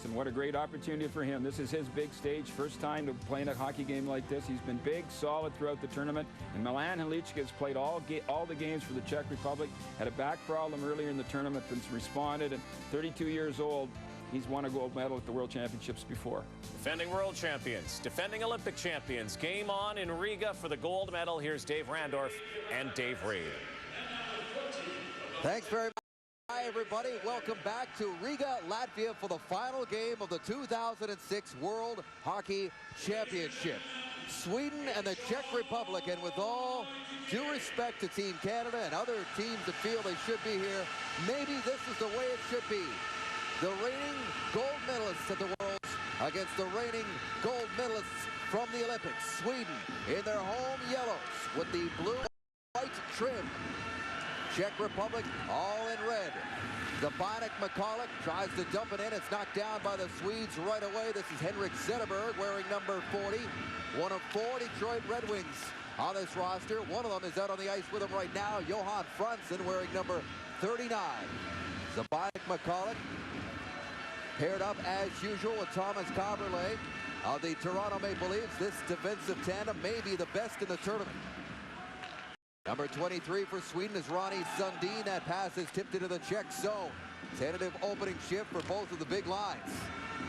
and what a great opportunity for him. This is his big stage, first time to play in a hockey game like this. He's been big, solid throughout the tournament. And Milan Halicka has played all the games for the Czech Republic. Had a back problem earlier in the tournament, but responded. And 32 years old, he's won a gold medal at the World Championships before. Defending world champions, defending Olympic champions. Game on in Riga for the gold medal. Here's Dave Randorf and Dave Reed. Thanks very much. Hi, everybody. Welcome back to Riga, Latvia for the final game of the 2006 World Hockey Championship. Sweden and the Czech Republic, and with all due respect to Team Canada and other teams that feel they should be here, maybe this is the way it should be. The reigning gold medalists at the Worlds against the reigning gold medalists from the Olympics. Sweden in their home yellows with the blue and white trim. Czech Republic all in red. Zabanek McCulloch tries to dump it in. It's knocked down by the Swedes right away. This is Henrik Zetterberg wearing number 40. One of 4 Detroit Red Wings on this roster. One of them is out on the ice with him right now. Johan Franzen wearing number 39. Zabanek McCulloch paired up as usual with Thomas Kaberle of the Toronto Maple Leafs. This defensive tandem may be the best in the tournament. Number 23 for Sweden is Ronnie Sundin. That pass is tipped into the Czech zone. Tentative opening shift for both of the big lines.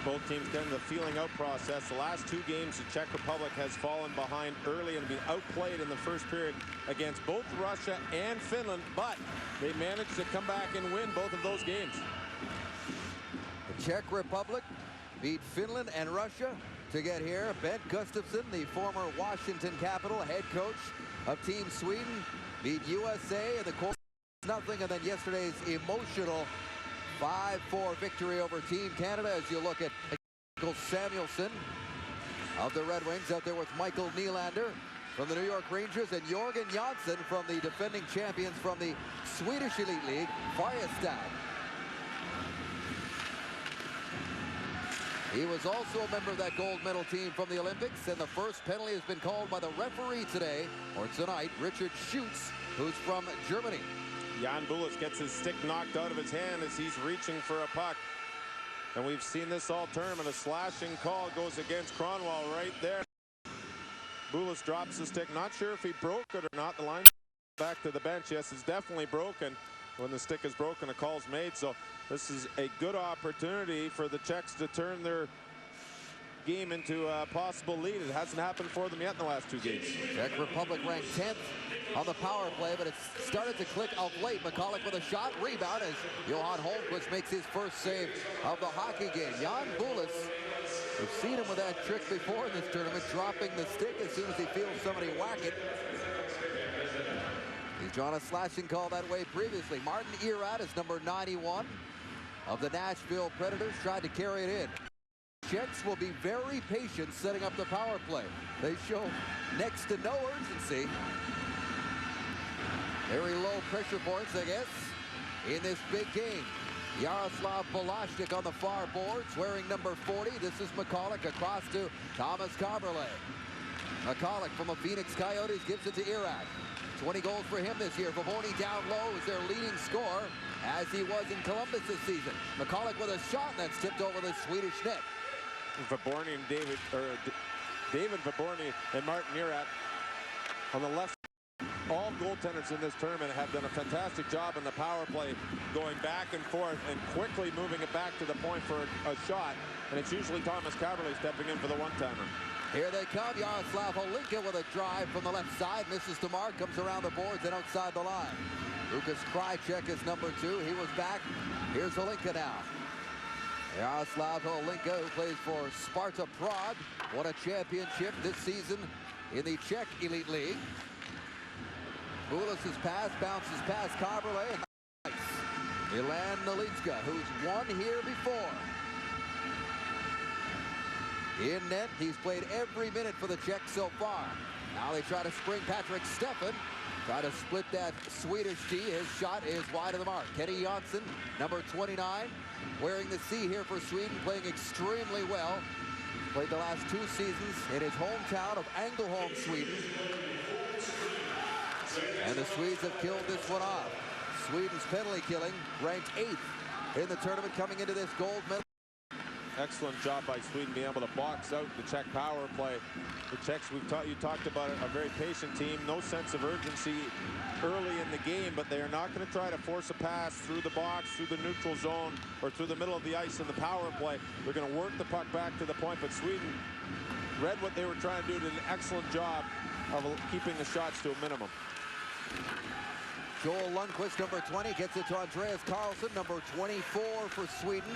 Both teams getting the feeling out process. The last 2 games, the Czech Republic has fallen behind early and been outplayed in the first period against both Russia and Finland, but they managed to come back and win both of those games. The Czech Republic beat Finland and Russia to get here. Bent Gustafsson, the former Washington Capital head coach of Team Sweden, beat USA in the quarter 0-0, and then yesterday's emotional 5-4 victory over Team Canada. As you look at Michael Samuelsson of the Red Wings out there with Michael Nylander from the New York Rangers and Jörgen Jansson from the defending champions from the Swedish Elite League, Färjestad. He was also a member of that gold medal team from the Olympics, and the first penalty has been called by the referee today, or tonight, Richard Schutz, who's from Germany. Jan Bulis gets his stick knocked out of his hand as he's reaching for a puck. And we've seen this all tournament. A slashing call goes against Kronor right there. Bulis drops the stick. Not sure if he broke it or not. The line back to the bench. Yes, it's definitely broken. When the stick is broken, a call's made. So this is a good opportunity for the Czechs to turn their game into a possible lead. It hasn't happened for them yet in the last 2 games. Czech Republic ranked 10th on the power play, but it's started to click of late. McCulloch with a shot, rebound as Johan Holmqvist makes his first save of the hockey game. Jan Bulis, we've seen him with that trick before in this tournament, dropping the stick as soon as he feels somebody whack it. He's drawn a slashing call that way previously. Martin Erat is number 91 of the Nashville Predators, tried to carry it in. Czechs will be very patient setting up the power play. They show next to no urgency. Very low pressure points, I guess, in this big game. Yaroslav Bolashnik on the far boards, wearing number 40. This is McCulloch across to Thomas Kaberle. McCulloch from the Phoenix Coyotes gives it to Erat. 20 goals for him this year. Vavoni down low is their leading scorer, as he was in Columbus this season. McCulloch with a shot that's tipped over the Swedish net. Vaborny and David Vaborny and Martin Erat on the left. All goaltenders in this tournament have done a fantastic job in the power play, going back and forth and quickly moving it back to the point for a shot. And it's usually Thomas Kaberle stepping in for the one-timer. Here they come. Yaroslav Holinka with a drive from the left side. Misses the mark. Comes around the boards and outside the line. Lukas Krajcek is number 2. He was back. Here's Holinka now. Yaroslav Holinka, who plays for Sparta Prague, won a championship this season in the Czech Elite League. Bulis' pass bounces past Kaberle. And nice. Milan Nalitska, who's won here before. In net, he's played every minute for the Czechs so far. Now they try to spring Patrick Stefan. Try to split that Swedish D. His shot is wide of the mark. Kenny Jansson, number 29, wearing the C here for Sweden, playing extremely well. Played the last 2 seasons in his hometown of Ängelholm, Sweden. And the Swedes have killed this one off. Sweden's penalty killing ranked 8th in the tournament coming into this gold medal. Excellent job by Sweden being able to box out the Czech power play. The Czechs, you talked about it, a very patient team, no sense of urgency early in the game, but they are not going to try to force a pass through the box, through the neutral zone, or through the middle of the ice in the power play. They're going to work the puck back to the point, but Sweden read what they were trying to do, did an excellent job of keeping the shots to a minimum. Joel Lundqvist, number 20, gets it to Andreas Karlsson, number 24 for Sweden.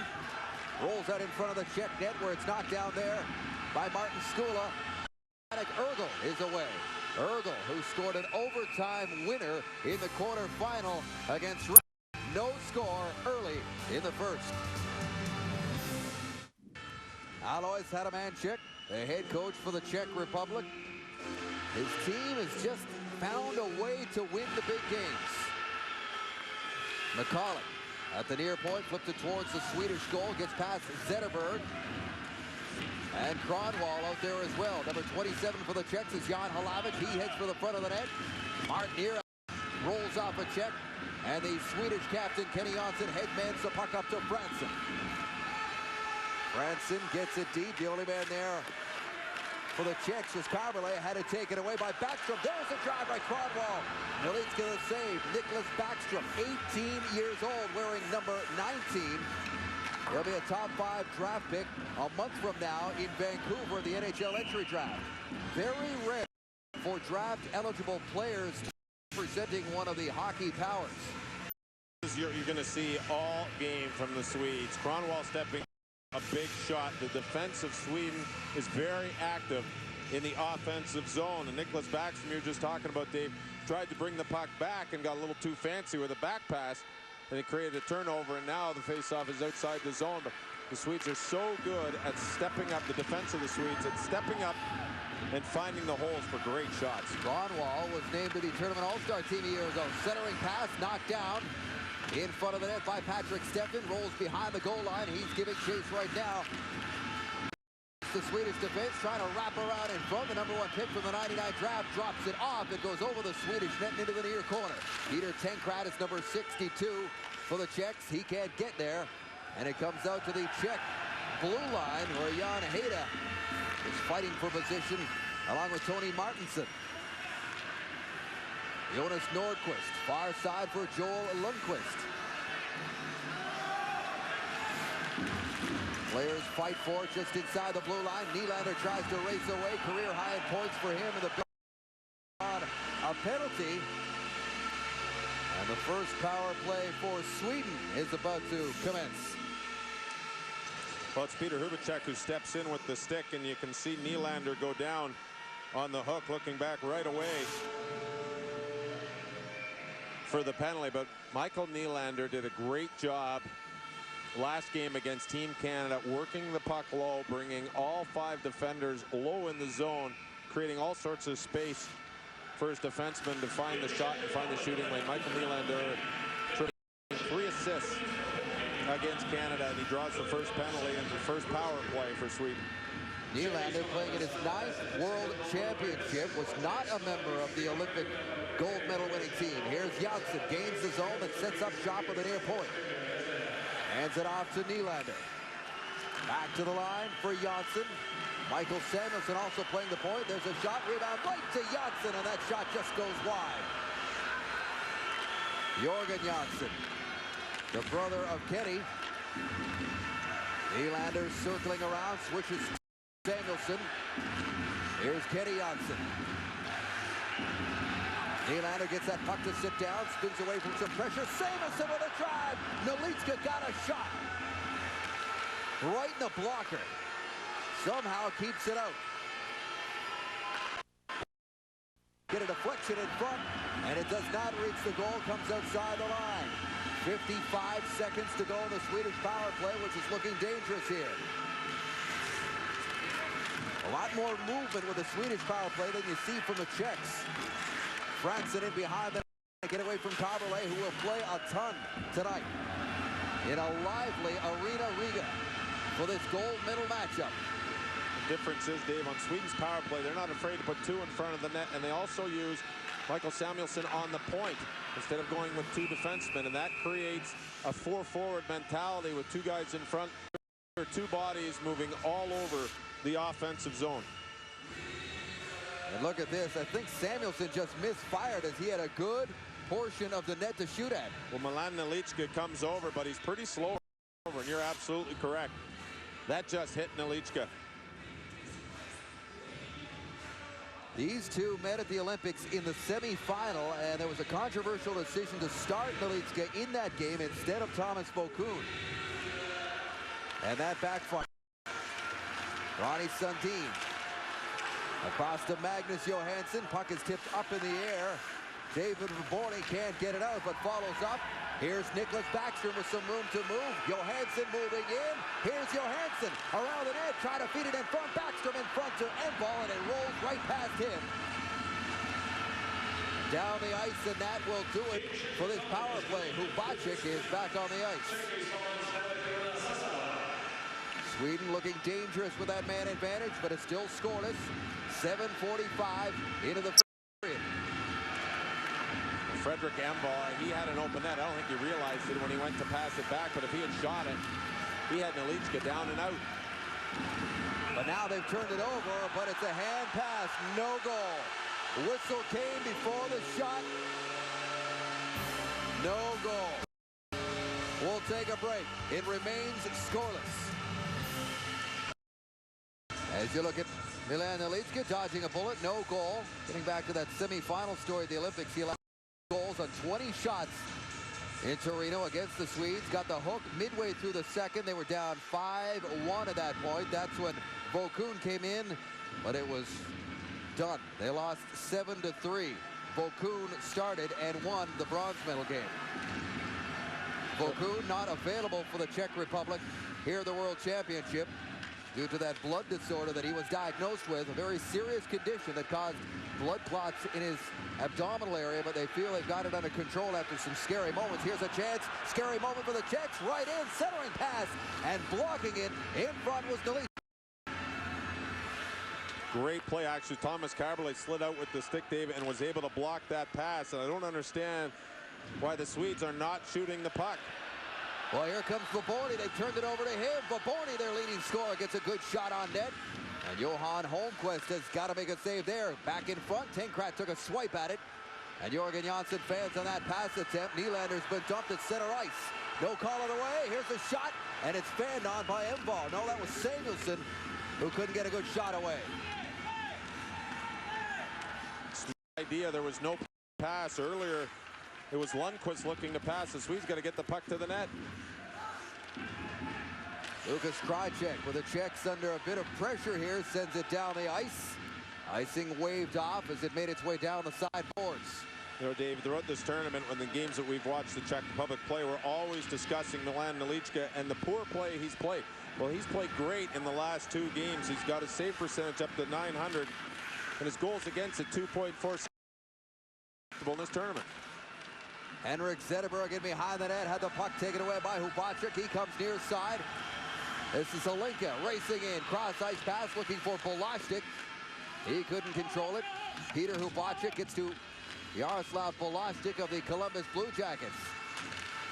Rolls out in front of the Czech net where it's knocked down there by Martin Skula. Ergel is away. Ergel, who scored an overtime winner in the quarterfinal against Riga. No score early in the first. Alois Hadamanchik, the head coach for the Czech Republic. His team has just found a way to win the big games. McCauley at the near point, flipped it towards the Swedish goal, gets past Zetterberg. And Kronwall out there as well. Number 27 for the Czechs is Jan Hlavik. He heads for the front of the net. Martin rolls off a check. And the Swedish captain, Kenny Jonsson, headmans the puck up to Fransson. Fransson gets it deep. The only man there for the Czechs was Carvalho. Had it taken away by Backstrom. There's a drive by Kronwall. Nolitska the save. Nicholas Backstrom, 18 years old, wearing number 19. He'll be a top 5 draft pick a month from now in Vancouver, the NHL entry draft. Very rare for draft-eligible players representing one of the hockey powers. You're going to see all game from the Swedes. Kronwall stepping a big shot. The defense of Sweden is very active in the offensive zone. And Nicholas Backstrom, you're just talking about, Dave, tried to bring the puck back and got a little too fancy with a back pass. And he created a turnover, and now the faceoff is outside the zone. But the Swedes are so good at stepping up, the defense of the Swedes, at stepping up and finding the holes for great shots. Kronwall was named to the Tournament All-Star team a year ago. Centering pass, knocked down in front of the net by Patrick Stefan. Rolls behind the goal line. He's giving chase right now. The Swedish defense trying to wrap around in front. The number 1 pick from the 99 draft drops it off. It goes over the Swedish net and into the near corner. Peter Tenkrad is number 62 for the Czechs. He can't get there. And it comes out to the Czech blue line where Jan Hejda is fighting for position along with Tony Martinson. Jonas Nordqvist, far side for Joel Lundqvist. Players fight for it just inside the blue line. Nylander tries to race away. Career high in points for him. And the on a penalty. And the first power play for Sweden is about to commence. Well, it's Peter Hubacek who steps in with the stick, and you can see Nylander go down on the hook, looking back right away for the penalty. But Michael Nylander did a great job last game against Team Canada, working the puck low, bringing all 5 defenders low in the zone, creating all sorts of space for his defenseman to find the shot and find the shooting lane. Michael Nylander, 3 assists against Canada, and he draws the first penalty and the first power play for Sweden. Nylander, playing in his 9th World Championship, was not a member of the Olympic gold medal winning team. Here's Jonsson, gains the zone and sets up shop with the near point. Hands it off to Nylander. Back to the line for Jonsson. Michael Samuelsson also playing the point. There's a shot, rebound right to Jonsson, and that shot just goes wide. Jorgen Jonsson, the brother of Kenny. Nylander circling around, switches to Samuelsson. Here's Kenny Jonsson. Nylander gets that puck to sit down, spins away from some pressure. Samuelsson with a drive. Nolitska got a shot. Right in the blocker. Somehow keeps it out. Get a deflection in front, and it does not reach the goal. Comes outside the line. 55 seconds to go in the Swedish power play, which is looking dangerous here. A lot more movement with the Swedish power play than you see from the Czechs. Fransson in behind the net. Get away from Carvalho, who will play a ton tonight in a lively Arena Riga for this gold medal matchup. The difference is, Dave, on Sweden's power play, they're not afraid to put 2 in front of the net, and they also use Michael Samuelsson on the point instead of going with 2 defensemen, and that creates a 4-forward mentality with 2 guys in front. There are two bodies moving all over the offensive zone. And look at this. I think Samuelson just misfired as he had a good portion of the net to shoot at. Well, Milan Nelichka comes over, but he's pretty slow over, and you're absolutely correct. That just hit Nelichka. These two met at the Olympics in the semifinal, and there was a controversial decision to start Nelichka in that game instead of Thomas Vokoun. And that backfired. Ronnie Sundin. Across to Magnus Johansson. Puck is tipped up in the air. David Vaborny can't get it out, but follows up. Here's Nicklas Backstrom with some room to move. Johansson moving in. Here's Johansson around the net, trying to feed it in front. Backstrom in front to Engvall, and it rolls right past him. Down the ice, and that will do it for this power play. Hubacek is back on the ice. Sweden looking dangerous with that man advantage, but it's still scoreless. 7:45 into the period. Fredrik Engvall, he had an open net. I don't think he realized it when he went to pass it back, but if he had shot it, he had Nelichka down and out. But now they've turned it over, but it's a hand pass, no goal. Whistle came before the shot. No goal. We'll take a break. It remains scoreless. As you look at Milan Nelichka dodging a bullet, no goal. Getting back to that semifinal story at the Olympics, he allowed goals on 20 shots in Torino against the Swedes. Got the hook midway through the second. They were down 5-1 at that point. That's when Vokoun came in, but it was done. They lost 7-3. Vokoun started and won the bronze medal game. Vokoun not available for the Czech Republic here at the World Championship due to that blood disorder that he was diagnosed with, a very serious condition that caused blood clots in his abdominal area, but they feel they've got it under control after some scary moments. Here's a chance, scary moment for the Czechs, right in, centering pass, and blocking it in front was Nelichka. Great play, actually. Thomas Carberlet slid out with the stick, David, and was able to block that pass, and I don't understand why the Swedes are not shooting the puck. Well, here comes Vaborny. They've turned it over to him. Vaborny, their leading scorer, gets a good shot on net. And Johan Holmquist has got to make a save there. Back in front, Tinkrat took a swipe at it. And Jorgen Janssen fans on that pass attempt. Nylander's been dumped at center ice. No call on the way. Here's the shot, and it's fanned on by Engvall. No, that was Samuelson who couldn't get a good shot away. Idea, there was no pass earlier. It was Lundqvist looking to pass. The Swedes got to get the puck to the net. Lukas Krajcek with the Czechs under a bit of pressure here, sends it down the ice. Icing waved off as it made its way down the sideboards. You know, Dave, throughout this tournament, when the games that we've watched the Czech Republic play, we're always discussing Milan Nelichka and the poor play he's played. Well, he's played great in the last two games. He's got his save percentage up to .900, and his goals against at 2.4 in this tournament. Henrik Zetterberg in behind the net, had the puck taken away by Hubacek. He comes near side. This is Alinka racing in, cross ice pass looking for Bolashnik. He couldn't control it. Peter Hubacek gets to Yaroslav Bolashnik of the Columbus Blue Jackets.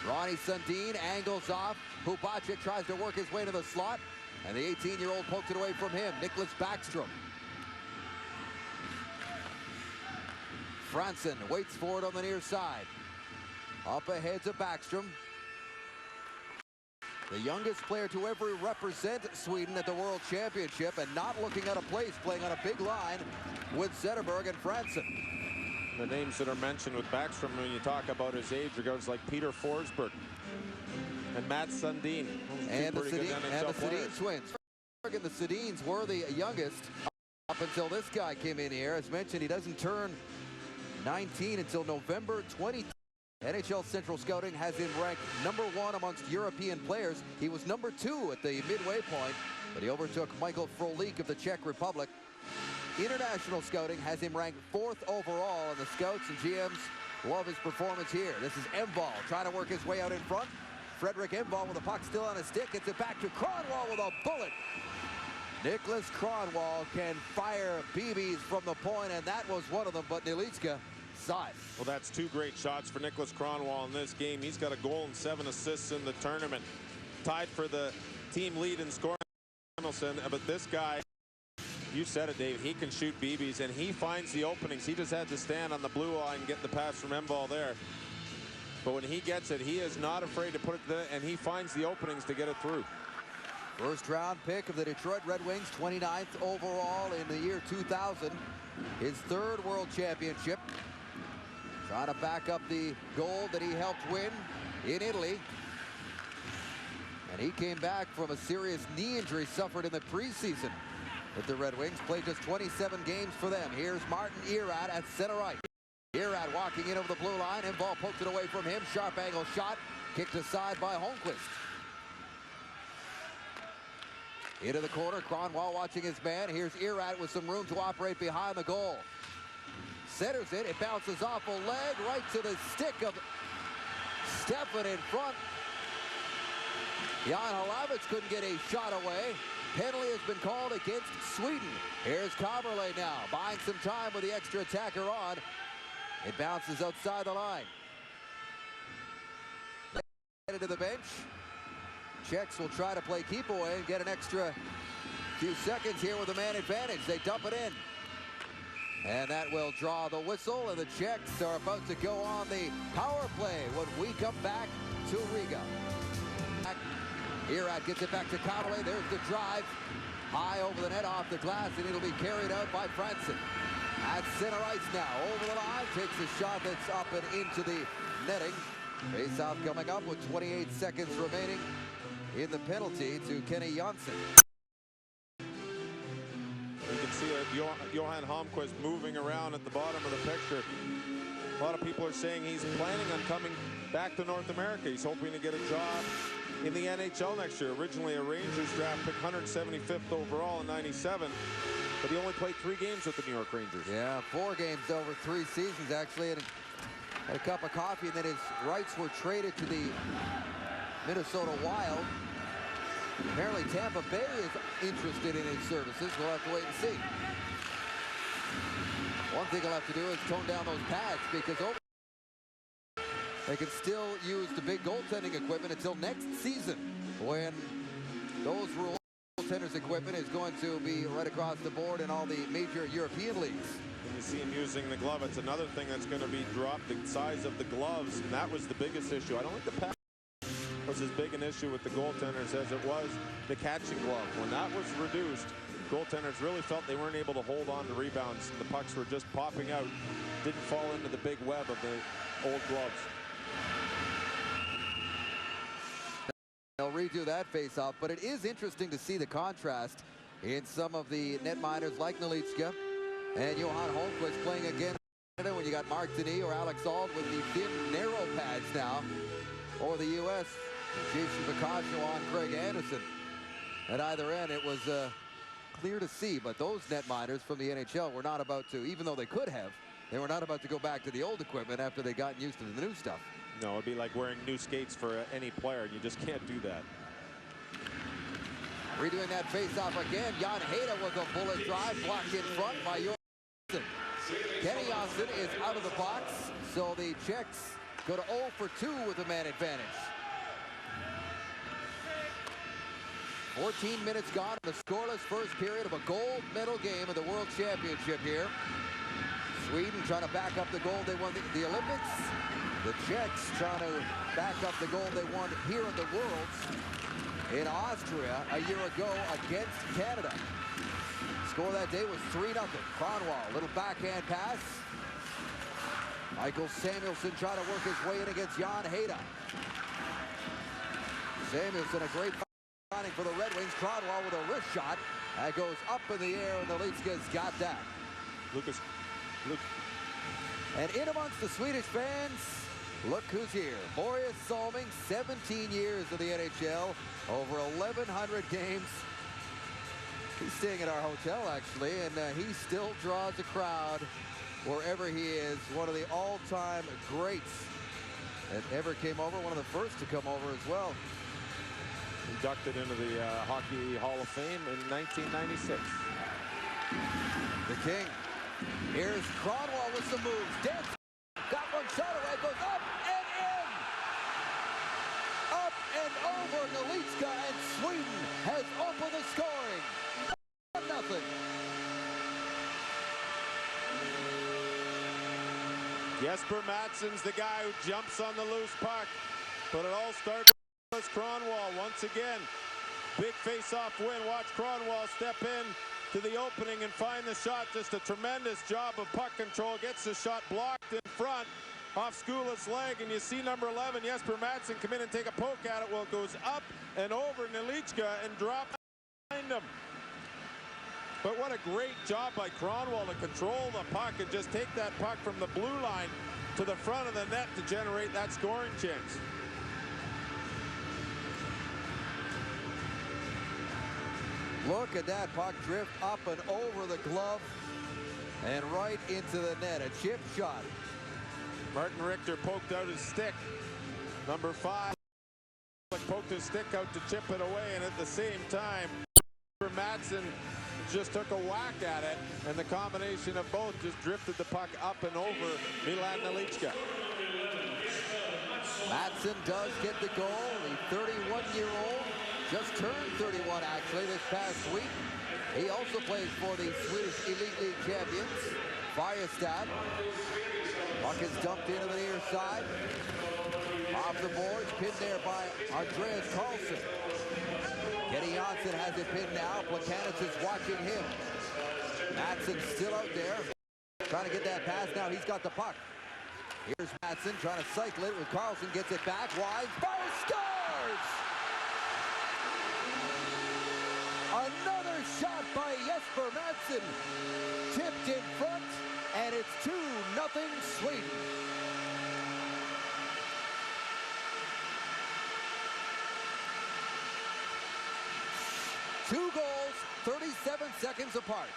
Ronnie Sundin angles off. Hubacek tries to work his way to the slot, and the 18-year-old pokes it away from him. Nicklas Backstrom. Franson waits for it on the near side. Up ahead to Backstrom. The youngest player to ever represent Sweden at the World Championship, and not looking out of place, playing on a big line with Zetterberg and Franson. The names that are mentioned with Backstrom when you talk about his age are guys like Peter Forsberg and Matt Sundin. And the Sedin twins. And the Sedins were the youngest up until this guy came in here. As mentioned, he doesn't turn 19 until November 20th. NHL Central Scouting has him ranked #1 amongst European players. He was #2 at the midway point, but he overtook Michael Frolik of the Czech Republic. International Scouting has him ranked 4th overall, and the scouts and GMs love his performance here. This is Engvall trying to work his way out in front. Fredrik Engvall with the puck still on his stick. Gets it back to Kronwall with a bullet. Nicklas Kronwall can fire BBs from the point, and that was one of them, but Nelichka saw it. Well, that's two great shots for Nicklas Kronwall in this game. He's got a goal and 7 assists in the tournament. Tied for the team lead in scoring, but this guy, you said it, Dave, he can shoot BBs, and he finds the openings. He just had to stand on the blue line and get the pass from Mball there. But when he gets it, he is not afraid to put it there, and he finds the openings to get it through. First round pick of the Detroit Red Wings, 29th overall in the year 2000. His third world championship. Trying to back up the gold that he helped win in Italy. And he came back from a serious knee injury suffered in the preseason with the Red Wings. Played just 27 games for them. Here's Martin Erat at center ice. Erat walking in over the blue line. Mball poked it away from him. Sharp angle shot. Kicked aside by Holmquist. Into the corner. Kronwall watching his man. Here's Erat with some room to operate behind the goal. Centers it. It bounces off a leg right to the stick of Stefan in front. Jan Halavec couldn't get a shot away. Penalty has been called against Sweden. Here's Kamerle now, buying some time with the extra attacker on. It bounces outside the line. Headed to the bench. Czechs will try to play keep away and get an extra few seconds here with a man advantage. They dump it in. And that will draw the whistle, and the Czechs are about to go on the power play when we come back to Riga. Erat gets it back to Kamerle. There's the drive. High over the net, off the glass, and it'll be carried out by Franson. At center ice now, over the line, takes a shot that's up and into the netting. Face-off coming up with 28 seconds remaining in the penalty to Kenny Janssen. You can see Johan Holmquist moving around at the bottom of the picture. A lot of people are saying he's planning on coming back to North America. He's hoping to get a job in the NHL next year. Originally a Rangers draft pick, 175th overall in '97, but he only played 3 games with the New York Rangers. Yeah, 4 games over 3 seasons actually, and had a cup of coffee, and then his rights were traded to the Minnesota Wild. Apparently Tampa Bay is interested in his services. We'll have to wait and see. One thing he'll have to do is tone down those pads, because they can still use the big goaltending equipment until next season, when those goaltenders equipment is going to be right across the board in all the major European leagues. When you see him using the glove, it's another thing that's going to be dropped, the size of the gloves, and that was the biggest issue. I don't think the pad was as big an issue with the goaltenders as it was the catching glove. When that was reduced, goaltenders really felt they weren't able to hold on to rebounds. The pucks were just popping out, didn't fall into the big web of the old gloves. They'll redo that face-off, but it is interesting to see the contrast in some of the netminders like Nalitska and Johan Holmquist playing again when you got Mark Denis or Alex Auld with the thin, narrow pads now, or the U.S. Jason Boccaccio on Craig Anderson. At either end, it was clear to see, but those netminders from the NHL were not about to, even though they could have, they were not about to go back to the old equipment after they got used to the new stuff. No, it'd be like wearing new skates for any player. You just can't do that. Redoing that face-off again. Jan Hejda with a bullet drive, blocked in front by Janssen. Kenny Janssen is out of the box, so the Czechs go to 0 for 2 with a man advantage. 14 minutes gone in the scoreless first period of a gold medal game of the World Championship here. Sweden trying to back up the gold they won the Olympics. The Czechs trying to back up the gold they won here at the Worlds in Austria a year ago against Canada. Score that day was 3-0. Kronwall, little backhand pass. Michael Samuelsson trying to work his way in against Jan Hejda. Samuelsson, a great finding for the Red Wings. Kronwall with a wrist shot. That goes up in the air, and the Leafs got that. And in amongst the Swedish fans, look who's here. Boris Salming, 17 years in the NHL, over 1,100 games. He's staying at our hotel, actually, and he still draws a crowd wherever he is. One of the all-time greats that ever came over, one of the first to come over as well. Inducted into the Hockey Hall of Fame in 1996. The King. Here's Kronwall with some moves. Dance. Got one shot away. Goes up and in. Up and over Nalitska and Sweden has opened the scoring. 1-0. Jesper Madsen's the guy who jumps on the loose puck. But it all starts with Kronwall once again. Big face-off win. Watch Kronwall step in to the opening and find the shot. Just a tremendous job of puck control. Gets the shot blocked in front off Skula's leg. And you see number 11, Jesper Madsen, come in and take a poke at it. Well, it goes up and over Nelichka and drop behind him. But what a great job by Kronwall to control the puck and just take that puck from the blue line to the front of the net to generate that scoring chance. Look at that puck drift up and over the glove and right into the net. A chip shot. Martin Richter poked out his stick. Number 5 poked his stick out to chip it away, and at the same time, Madsen just took a whack at it, and the combination of both just drifted the puck up and over Milan Nelichka. Madsen does get the goal. The 31-year-old just turned 31 actually this past week. He also plays for the Swedish Elite League champions, Färjestad. Puck is dumped into the near side. Off the boards, pinned there by Andreas Karlsson. Kenny Janssen has it pinned now. Plekanec is watching him. Madsen still out there. Trying to get that pass now. He's got the puck. Here's Madsen trying to cycle it with Karlsson. Gets it back. Wide. Fires. Scores! Another shot by Jesper Madsen. Tipped in front. And it's 2-0 Sweden. Two goals, 37 seconds apart.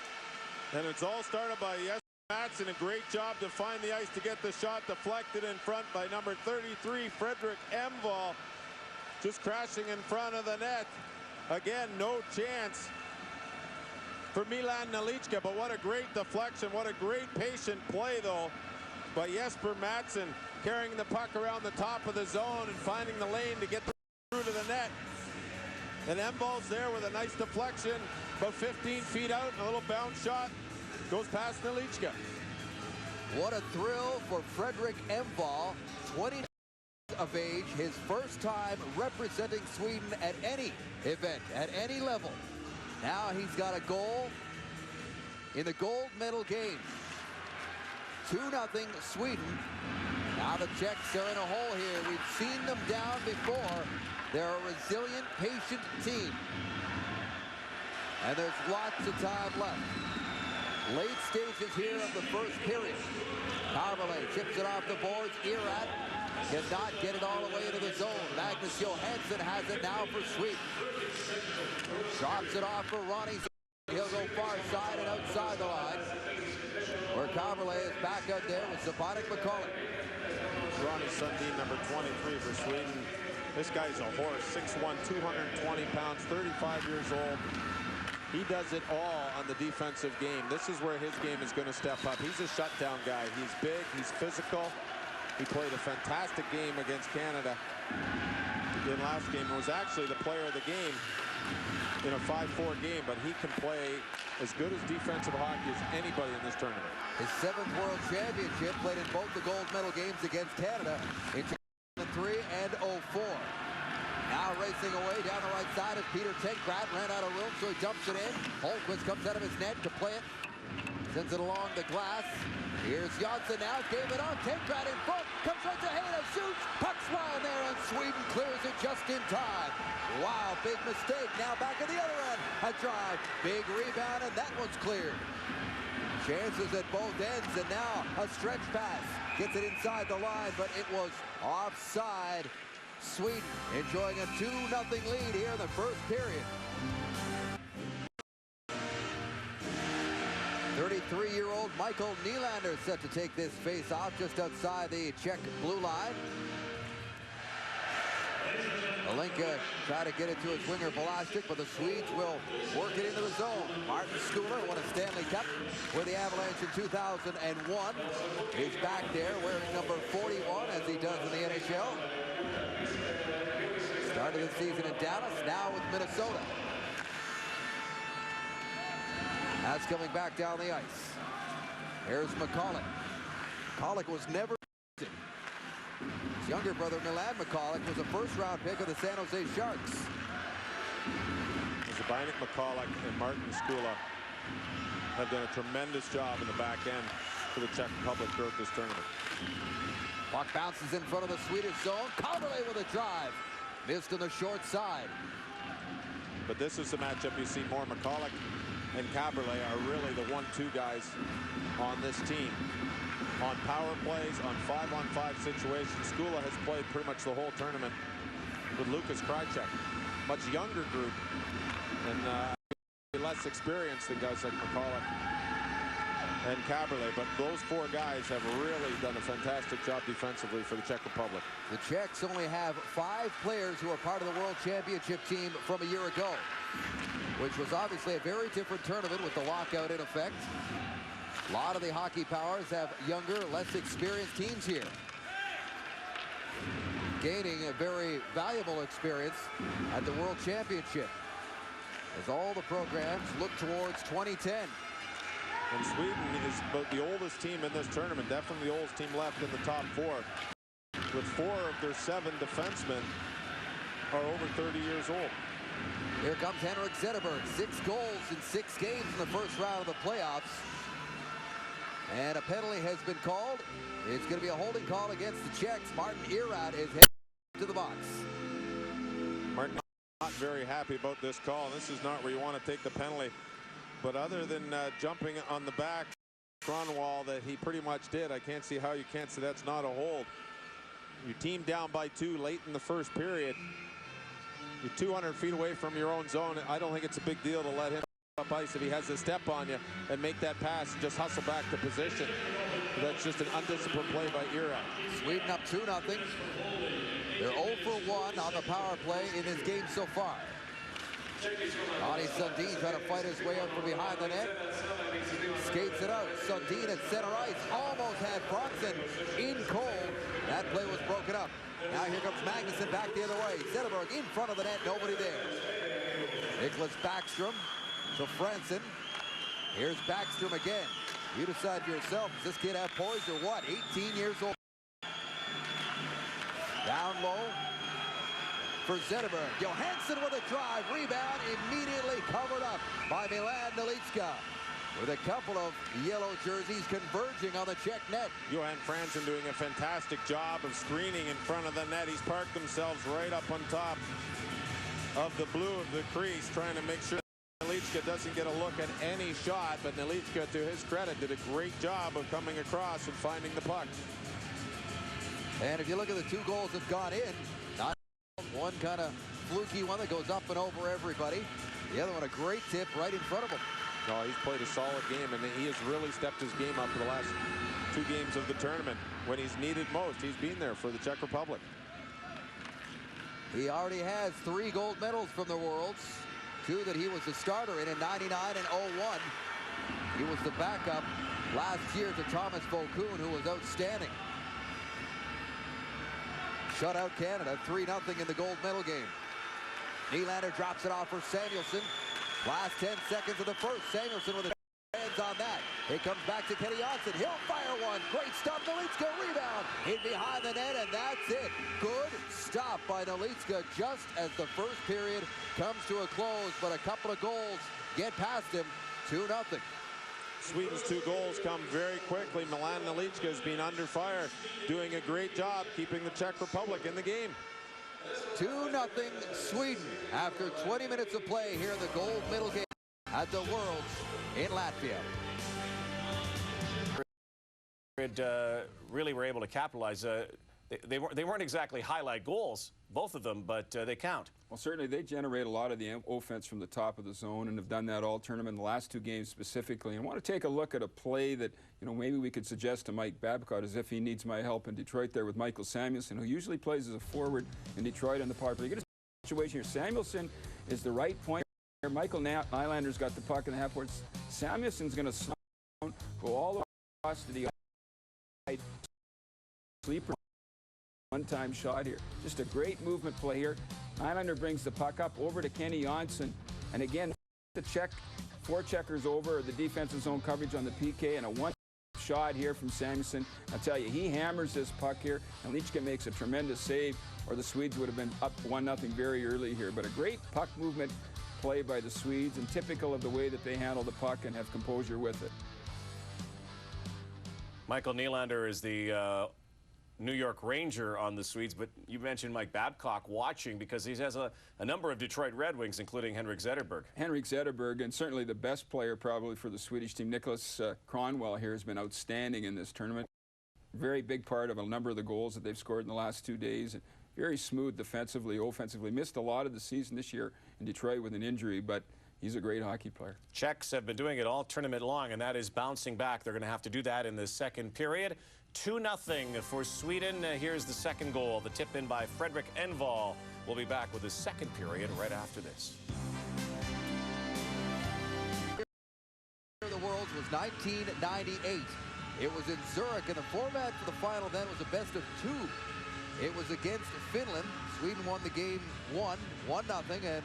And it's all started by Jesper Madsen. A great job to find the ice to get the shot deflected in front by number 33, Fredrik Emval. Just crashing in front of the net. Again, no chance for Milan Nelichka, but what a great deflection. What a great patient play, though, by Jesper Madsen, carrying the puck around the top of the zone and finding the lane to get through to the net. And Emval's there with a nice deflection, about 15 feet out, a little bounce shot, goes past Nelichka. What a thrill for Fredrik Emval, 20 of age, his first time representing Sweden at any event, at any level. Now he's got a goal in the gold medal game. 2-0 Sweden. Now the Czechs are in a hole here. We've seen them down before. They're a resilient, patient team. And there's lots of time left. Late stages here of the first period. Carvalhay chips it off the boards. Irat cannot get it all the way into the zone. Magnus Johansson has it now for Sweden. Drops it off for Ronnie. He'll go far side and outside the line. Where Carvalhay is back out there with Zapanik McCullough. Ronnie Sundin, number 23 for Sweden. This guy's a horse, 6'1", 220 pounds, 35 years old. He does it all on the defensive game. This is where his game is going to step up. He's a shutdown guy. He's big, he's physical. He played a fantastic game against Canada in last game. It was actually the player of the game in a 5-4 game, but he can play as good as defensive hockey as anybody in this tournament. His 7th World Championship, played in both the gold medal games against Canada in 2003 and 04. Now racing away down the right side as Peter Tenkrat ran out of room, so he dumps it in. Holmquist comes out of his net to play it. Sends it along the glass. Here's Janssen now, gave it up. Tenkrat in front, comes right to Hayden, shoots. Puck's wild there, and Sweden clears it just in time. Wow, big mistake. Now back at the other end. A drive, big rebound, and that one's cleared. Chances at both ends, and now a stretch pass. Gets it inside the line, but it was offside. Sweden enjoying a 2-0 lead here in the first period. 33-year-old Michael Nylander set to take this face-off just outside the Czech blue line. Alinka tried to get it to his winger Blastic, but the Swedes will work it into the zone. Martin Schooler won a Stanley Cup with the Avalanche in 2001. He's back there wearing number 41 as he does in the NHL. Started the season in Dallas, now with Minnesota. That's coming back down the ice. Here's McCulloch. McCulloch was never his younger brother Milan McCulloch was a first-round pick of the San Jose Sharks. Zbynek, McCulloch, and Martin Skula have done a tremendous job in the back end for the Czech Republic throughout this tournament. Puck bounces in front of the Swedish zone. Kaberle with a drive. Missed on the short side. But this is the matchup you see more. McCulloch and Kaberle are really the 1-2 guys on this team. On power plays, on 5-on-5 situations, Skula has played pretty much the whole tournament with Lukas Krajcek. Much younger group and less experienced than guys like McCulloch and Kaberle, but those four guys have really done a fantastic job defensively for the Czech Republic. The Czechs only have 5 players who are part of the World Championship team from a year ago, which was obviously a very different tournament with the lockout in effect. A lot of the hockey powers have younger, less experienced teams here, gaining a very valuable experience at the World Championship as all the programs look towards 2010. And Sweden is about the oldest team in this tournament, definitely the oldest team left in the top 4, with 4 of their 7 defensemen are over 30 years old. Here comes Henrik Zetterberg, 6 goals in 6 games in the first round of the playoffs. And a penalty has been called. It's going to be a holding call against the Czechs. Martin Erat is headed to the box. Martin not very happy about this call. This is not where you want to take the penalty. But other than jumping on the back, Kronor that he pretty much did, I can't see how you can't say that's not a hold. Your team down by 2 late in the first period. You're 200 feet away from your own zone. I don't think it's a big deal to let him up ice if he has a step on you and make that pass and just hustle back to position. That's just an undisciplined play by Erat. Sweden up 2-0. They're 0 for 1 on the power play in this game so far. Ani Sundin trying to fight his way up from behind the net. Skates it out. Sundin at center ice. Almost had Bronson in cold. That play was broken up. Now here comes Magnuson back the other way. Zetterberg in front of the net. Nobody there. Nicholas Backstrom to Franson. Here's Backstrom again. You decide for yourself. Does this kid have poise or what? 18 years old. Down low for Zetterberg. Johansson with a drive. Rebound immediately covered up by Milan Nelitska, with a couple of yellow jerseys converging on the Czech net. Johan Franson doing a fantastic job of screening in front of the net. He's parked themselves right up on top of the blue of the crease, trying to make sure Nelitska doesn't get a look at any shot, but Nelitska, to his credit, did a great job of coming across and finding the puck. And if you look at the 2 goals that have gone in, not one kind of fluky one that goes up and over everybody. The other one a great tip right in front of him. No, he's played a solid game, and he has really stepped his game up for the last 2 games of the tournament. When he's needed most, he's been there for the Czech Republic. He already has 3 gold medals from the Worlds, 2 that he was the starter in 99 and 01. He was the backup last year to Thomas Vokoun, who was outstanding. Shut out Canada 3-0 in the gold medal game. Nylander drops it off for Samuelsson. Last 10 seconds of the first. Samuelsson with his hands on that. It comes back to Kenny Johnson. He'll fire one. Great stop. Nelitska rebound. In behind the net, and that's it. Good stop by Nelitska just as the first period comes to a close, but a couple of goals get past him. 2-0. Sweden's 2 goals come very quickly. Milan Nelitska has been under fire, doing a great job keeping the Czech Republic in the game. 2-0 Sweden after 20 minutes of play here in the gold medal game at the Worlds in Latvia. Really were able to capitalize. They weren't exactly highlight goals, both of them, but they count. Well, certainly they generate a lot of the offense from the top of the zone and have done that all tournament in the last 2 games specifically. And I want to take a look at a play that, you know, maybe we could suggest to Mike Babcock as if he needs my help in Detroit there with Michael Samuelsson, who usually plays as a forward in Detroit on the power play. You get a situation here. Samuelsson is the right point here. Michael Nylander's got the puck in the half court. Samuelsson's going to slow down, go all the way across to the side. Sleeper one-time shot here. Just a great movement play here. Nylander brings the puck up over to Kenny Janssen. And again, the check, 4 checkers over the defensive zone coverage on the PK, and a one shot here from Samuelsson. I'll tell you, he hammers this puck here, and Lichka makes a tremendous save, or the Swedes would have been up 1-0 very early here. But a great puck movement play by the Swedes, and typical of the way that they handle the puck and have composure with it. Michael Nylander is the New York Ranger on the Swedes, but you mentioned Mike Babcock watching because he has a number of Detroit Red Wings, including Henrik Zetterberg. Henrik Zetterberg, and certainly the best player probably for the Swedish team. Nicholas Kronwall here has been outstanding in this tournament. Very big part of a number of the goals that they've scored in the last 2 days. Very smooth defensively, offensively. Missed a lot of the season this year in Detroit with an injury, but he's a great hockey player. Czechs have been doing it all tournament long, and that is bouncing back. They're going to have to do that in the second period. 2-0 for Sweden. Here's the second goal. The tip in by Fredrik Envall. We'll be back with the second period right after this. The Worlds was 1998. It was in Zurich, and the format for the final then was a best of 2. It was against Finland. Sweden won the game 1-0, and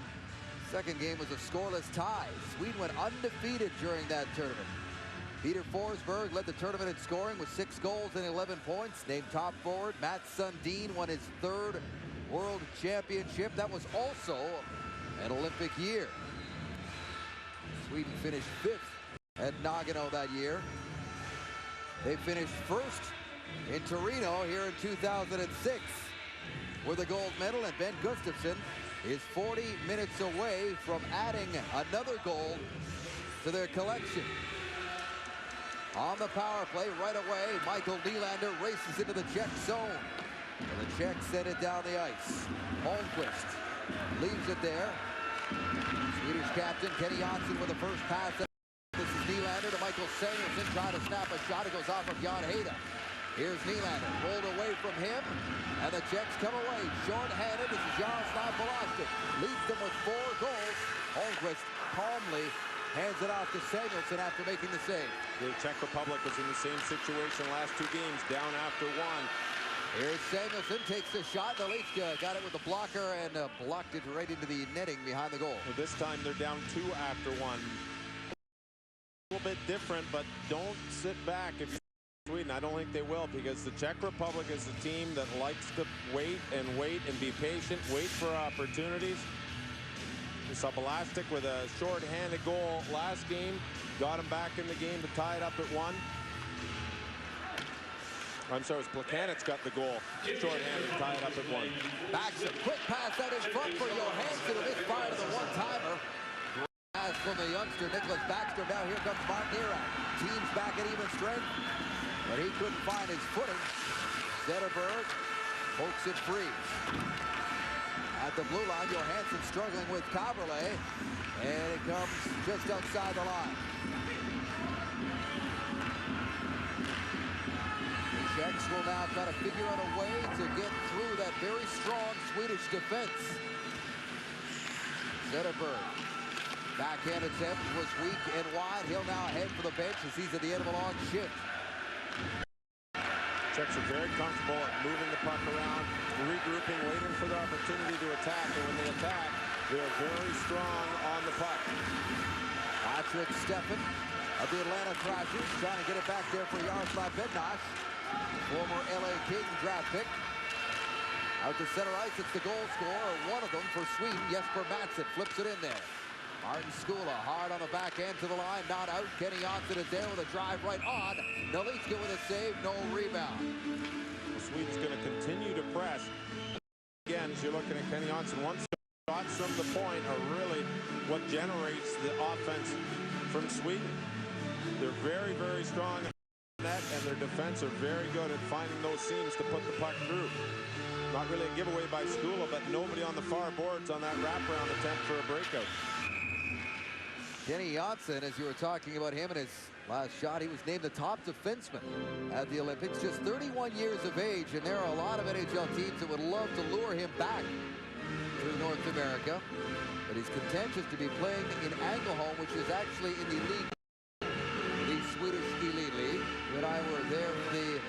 second game was a scoreless tie. Sweden went undefeated during that tournament. Peter Forsberg led the tournament in scoring with 6 goals and 11 points. Named top forward, Mats Sundin won his 3rd World Championship. That was also an Olympic year. Sweden finished 5th at Nagano that year. They finished 1st in Torino here in 2006 with a gold medal, and Ben Gustafsson is 40 minutes away from adding another goal to their collection. On the power play right away, Michael Nylander races into the Czech zone. And the Czechs send it down the ice. Holmqvist leaves it there. Swedish captain Kenny Janssen with the first pass. This is Nylander to Michael Samuelsson, trying to snap a shot. It goes off of Jan Hejda. Here's Nylander, rolled away from him, and the Czechs come away short-handed. This is Jaroslav Balaštík, leads them with 4 goals. Holmqvist calmly hands it off to Samuelsson after making the save. The Czech Republic was in the same situation last 2 games, down after 1. Here's Samuelsson, takes the shot. Lichka got it with the blocker and blocked it right into the netting behind the goal. Well, this time they're down 2 after 1. A little bit different, but don't sit back if you're Sweden. I don't think they will, because the Czech Republic is a team that likes to wait and be patient, wait for opportunities. We saw Balaštík with a short-handed goal last game, got him back in the game to tie it up at 1. I'm sorry, it was Plekanec got the goal, short-handed, tie it up at 1. Baxter, quick pass out in front for Johansson, who misfired to the one-timer. Pass from the youngster, Nicholas Baxter. Now here comes Mark Nierak. Team's back at even strength, but he couldn't find his footing. Zetterberg pokes it free. At the blue line, Johansson struggling with Caberlet, and it comes just outside the line. The Czechs will now try to figure out a way to get through that very strong Swedish defense. Zetterberg, backhand attempt was weak and wide. He'll now head for the bench as he's at the end of a long shift. Czechs are very comfortable at moving the puck around, regrouping, waiting for the opportunity to attack. And when they attack, they're very strong on the puck. Patrick Steffen of the Atlanta Thrashers trying to get it back there for Jaroslav Bednář, former LA King draft pick. Out to center ice, it's the goal scorer, one of them for Sweden. Jesper Mattsson flips it in there. Martin Skula hard on the back end to the line, not out. Kenny Janssen is there with a drive right on. Lichka with a save, no rebound. Well, Sweden's going to continue to press. Again, as you're looking at Kenny Janssen, once shots from the point are really what generates the offense from Sweden. They're very, very strong in the net, and their defense are very good at finding those seams to put the puck through. Not really a giveaway by Skula, but nobody on the far boards on that wraparound attempt for a breakout. Kenny Janssen, as you were talking about him in his last shot, he was named the top defenseman at the Olympics, just 31 years of age, and there are a lot of NHL teams that would love to lure him back to North America, but he's contentious to be playing in Ängelholm, which is actually in the league, the Swedish Elite League. You and I were there for the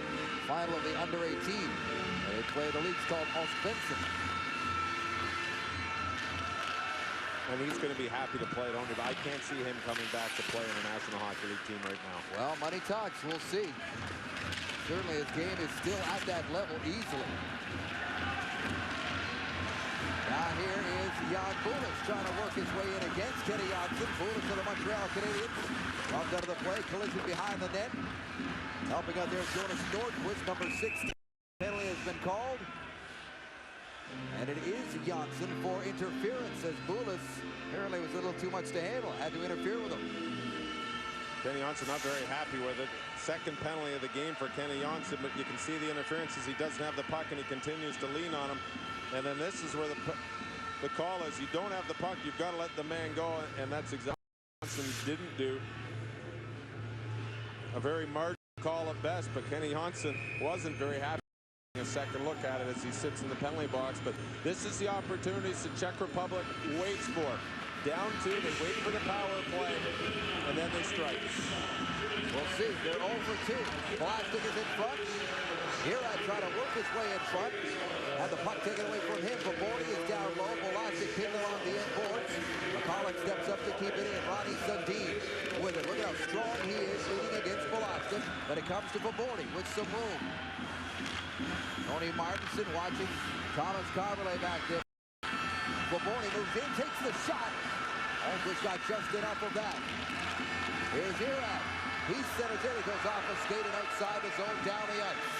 final of the under-18, and they play the league's called Allsvenskan. And he's going to be happy to play at home, but I can't see him coming back to play in a National Hockey League team right now. Well, money talks. We'll see. Certainly his game is still at that level easily. Now here is Jan Bulis trying to work his way in against Kenny Janssen. Bulis to the Montreal Canadiens. Comes out of the play. Collision behind the net. Helping out there Jonas Nordquist, number 16. Penalty has been called. And it is Janssen for interference, as Bulis apparently was a little too much to handle. Had to interfere with him. Kenny Janssen not very happy with it. Second penalty of the game for Kenny Janssen, but you can see the interference as he doesn't have the puck and he continues to lean on him. And then this is where the call is. You don't have the puck, you've got to let the man go, and that's exactly what Janssen didn't do. A very marginal call at best, but Kenny Janssen wasn't very happy. A second look at it as he sits in the penalty box, but this is the opportunities the Czech Republic waits for. Down two, they wait for the power play, and then they strike. We'll see. They're 0 for 2. Plastic is in front. Hirad trying to work his way in front. Had the puck taken away from him. Bobori is down low. Plastic pinned along the end boards. McCulloch steps up to keep it in. Ronnie Sundin with it. Look at how strong he is leading against Plastic, but it comes to Bobori with some room. Tony Martinson watching Thomas Carvalhay back there. Bobori moves in, takes the shot. Holmquist got just enough of that. Here's Hirad. He centers in. He goes off a skate and outside the zone, down the ice.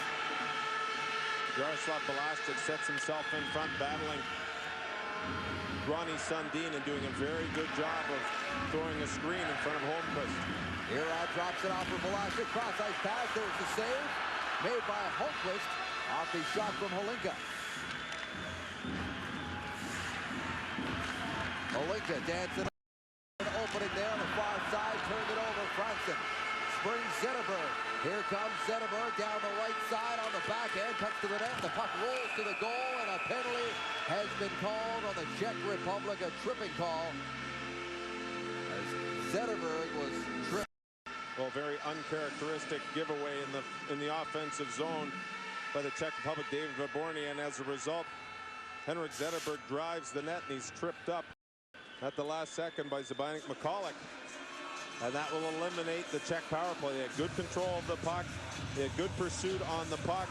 Jaroslav Balastic sets himself in front, battling Ronnie Sundin and doing a very good job of throwing a screen in front of Holmquist. Hirad drops it off for Balastic. Cross ice pass. There's the save made by Holmquist off the shot from Holinka. Holinka dancing an opening there on the far side. Turned it over. Franson springs Zetterberg. Here comes Zetterberg down the right side on the backhand. Cuts to the net. The puck rolls to the goal, and a penalty has been called on the Czech Republic. A tripping call as Zetterberg was tripped. Well, very uncharacteristic giveaway in the offensive zone by the Czech Republic, David Vyborny, and as a result, Henrik Zetterberg drives the net, and he's tripped up at the last second by Zbynek McCulloch. And that will eliminate the Czech power play. They had good control of the puck. They had good pursuit on the puck.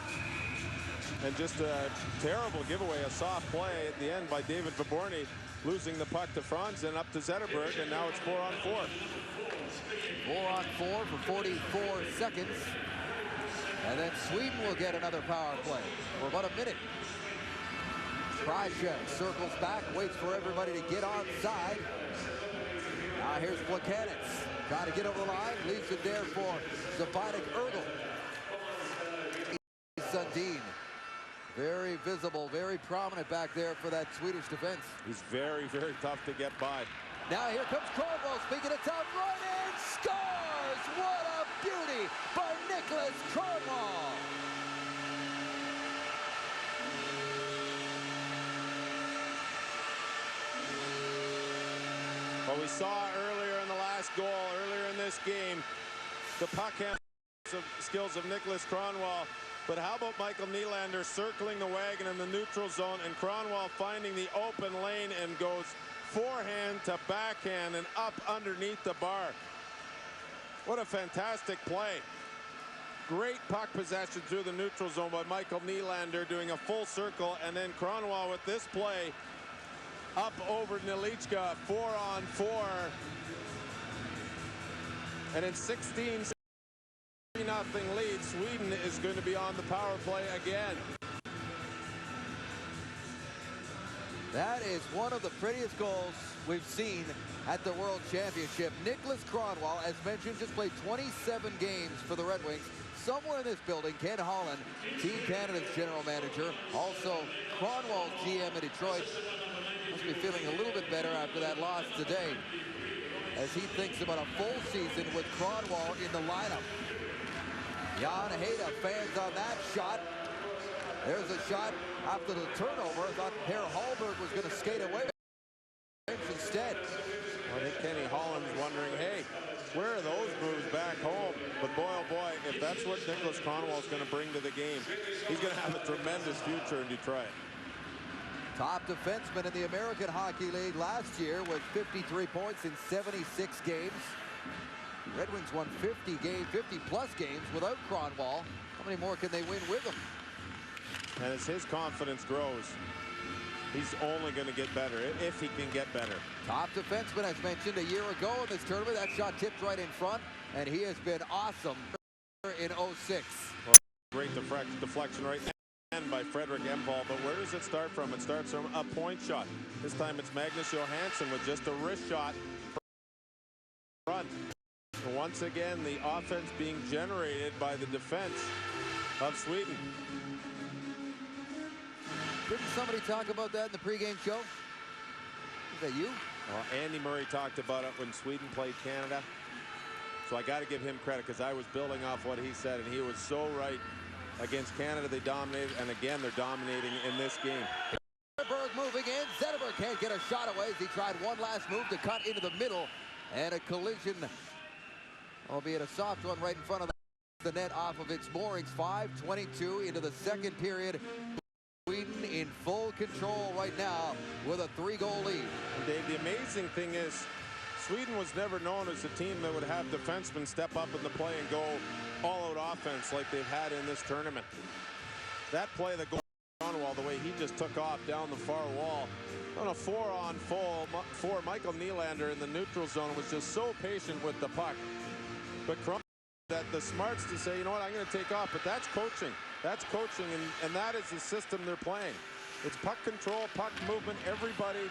And just a terrible giveaway, a soft play at the end by David Vyborny, losing the puck to Franzen up to Zetterberg, and now it's 4-on-4. 4-on-4 for 44 seconds. And then Sweden will get another power play for about a minute. Krychev circles back, waits for everybody to get onside. Now here's Plakanitz. Trying to get over the line, leaves it there for Zbynek Ergel. Sundin, very visible, very prominent back there for that Swedish defense. He's very, very tough to get by. Now here comes Kronor, speaking it out, right in, scores! What a beauty by Nicholas Kronor! Well, we saw earlier in the last goal, earlier in this game, the puck handling skills of Nicholas Kronwall. But how about Michael Nylander circling the wagon in the neutral zone, and Kronwall finding the open lane and goes forehand to backhand and up underneath the bar. What a fantastic play. Great puck possession through the neutral zone by Michael Nylander, doing a full circle, and then Kronwall with this play up over Nelichka, 4-on-4. And in 16, 3-0 lead, Sweden is going to be on the power play again. That is one of the prettiest goals we've seen at the World Championship. Nicholas Kronwall, as mentioned, just played 27 games for the Red Wings. Somewhere in this building, Ken Holland, Team Canada's general manager, also Kronwall's GM in Detroit, must be feeling a little bit better after that loss today, as he thinks about a full season with Kronwall in the lineup. Jan Hejda fans on that shot. There's a shot after the turnover. I thought Per Hallberg was going to skate away instead. Well, I think Kenny Holland's wondering, hey, where are those moves back home? But boy, oh boy, if that's what Nicholas Kronwall's going to bring to the game, he's going to have a tremendous future in Detroit. Top defenseman in the American Hockey League last year with 53 points in 76 games. Red Wings won 50-plus games without Kronwall. How many more can they win with him? And as his confidence grows, he's only going to get better, if he can get better. Top defenseman, as mentioned, a year ago in this tournament. That shot tipped right in front, and he has been awesome in 06. Well, great deflection right now by Fredrik Engvall, but where does it start from? It starts from a point shot. This time it's Magnus Johansson with just a wrist shot front. Once again, the offense being generated by the defense of Sweden. Didn't somebody talk about that in the pregame show? Is that you? Well, Andy Murray talked about it when Sweden played Canada. So I got to give him credit because I was building off what he said, and he was so right. Against Canada, they dominated, and again, they're dominating in this game. Zetterberg moving in. Zetterberg can't get a shot away as he tried one last move to cut into the middle, and a collision, albeit a soft one, right in front of the net off of its moorings. 5:22 into the second period. Sweden in full control right now with a 3-goal lead. And Dave, the amazing thing is, Sweden was never known as a team that would have defensemen step up in the play and go all-out offense like they've had in this tournament. That play that goes on wall, the way he just took off down the far wall on a 4-on-4, Michael Nylander in the neutral zone was just so patient with the puck. But Kronor had the smarts to say, you know what, I'm going to take off. But that's coaching. That's coaching, and that is the system they're playing. It's puck control, puck movement. Everybody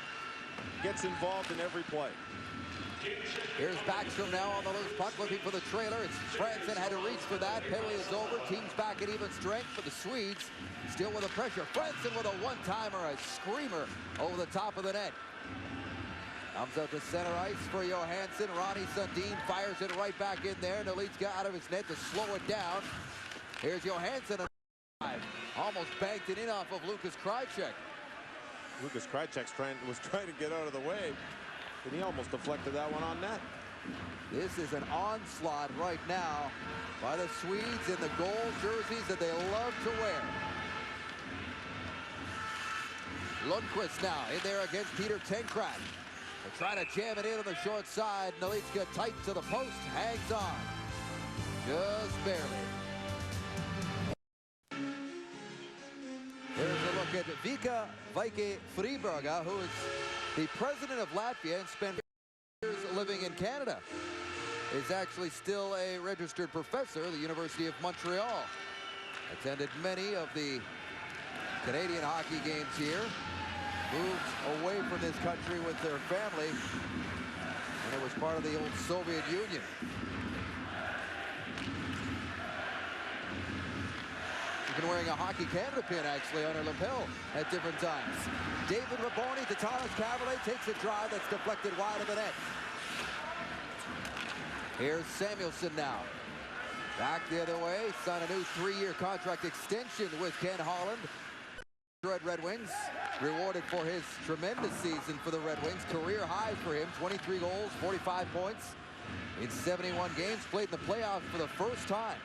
gets involved in every play. Here's Backstrom now on the loose puck, looking for the trailer. It's Franson had to reach for that. Penalty is over. Team's back at even strength, but the Swedes still with the pressure. Franson with a one-timer, a screamer over the top of the net. Comes out to center ice for Johansson. Ronnie Sundin fires it right back in there. Nelitska out of his net to slow it down. Here's Johansson. Almost banked it in off of Lucas Krajcek. Lucas Krajcek was trying to get out of the way, and he almost deflected that one on net. This is an onslaught right now by the Swedes in the gold jerseys that they love to wear. Lundqvist now in there against Peter Tenkrat. They're trying to jam it in on the short side. Nelitska tight to the post, hangs on. Just barely. Here's a look at Vika Vaike Friberga, who is the president of Latvia and spent years living in Canada. Is actually still a registered professor at the University of Montreal. Attended many of the Canadian hockey games here. Moved away from this country with their family, and it was part of the old Soviet Union. She's been wearing a Hockey Canada pin, actually, on her lapel at different times. David Raborni to Thomas Cavalier, takes a drive that's deflected wide of the net. Here's Samuelson now. Back the other way, signed a new 3-year contract extension with Ken Holland. Red Wings, rewarded for his tremendous season for the Red Wings. Career high for him, 23 goals, 45 points in 71 games. Played in the playoffs for the first time.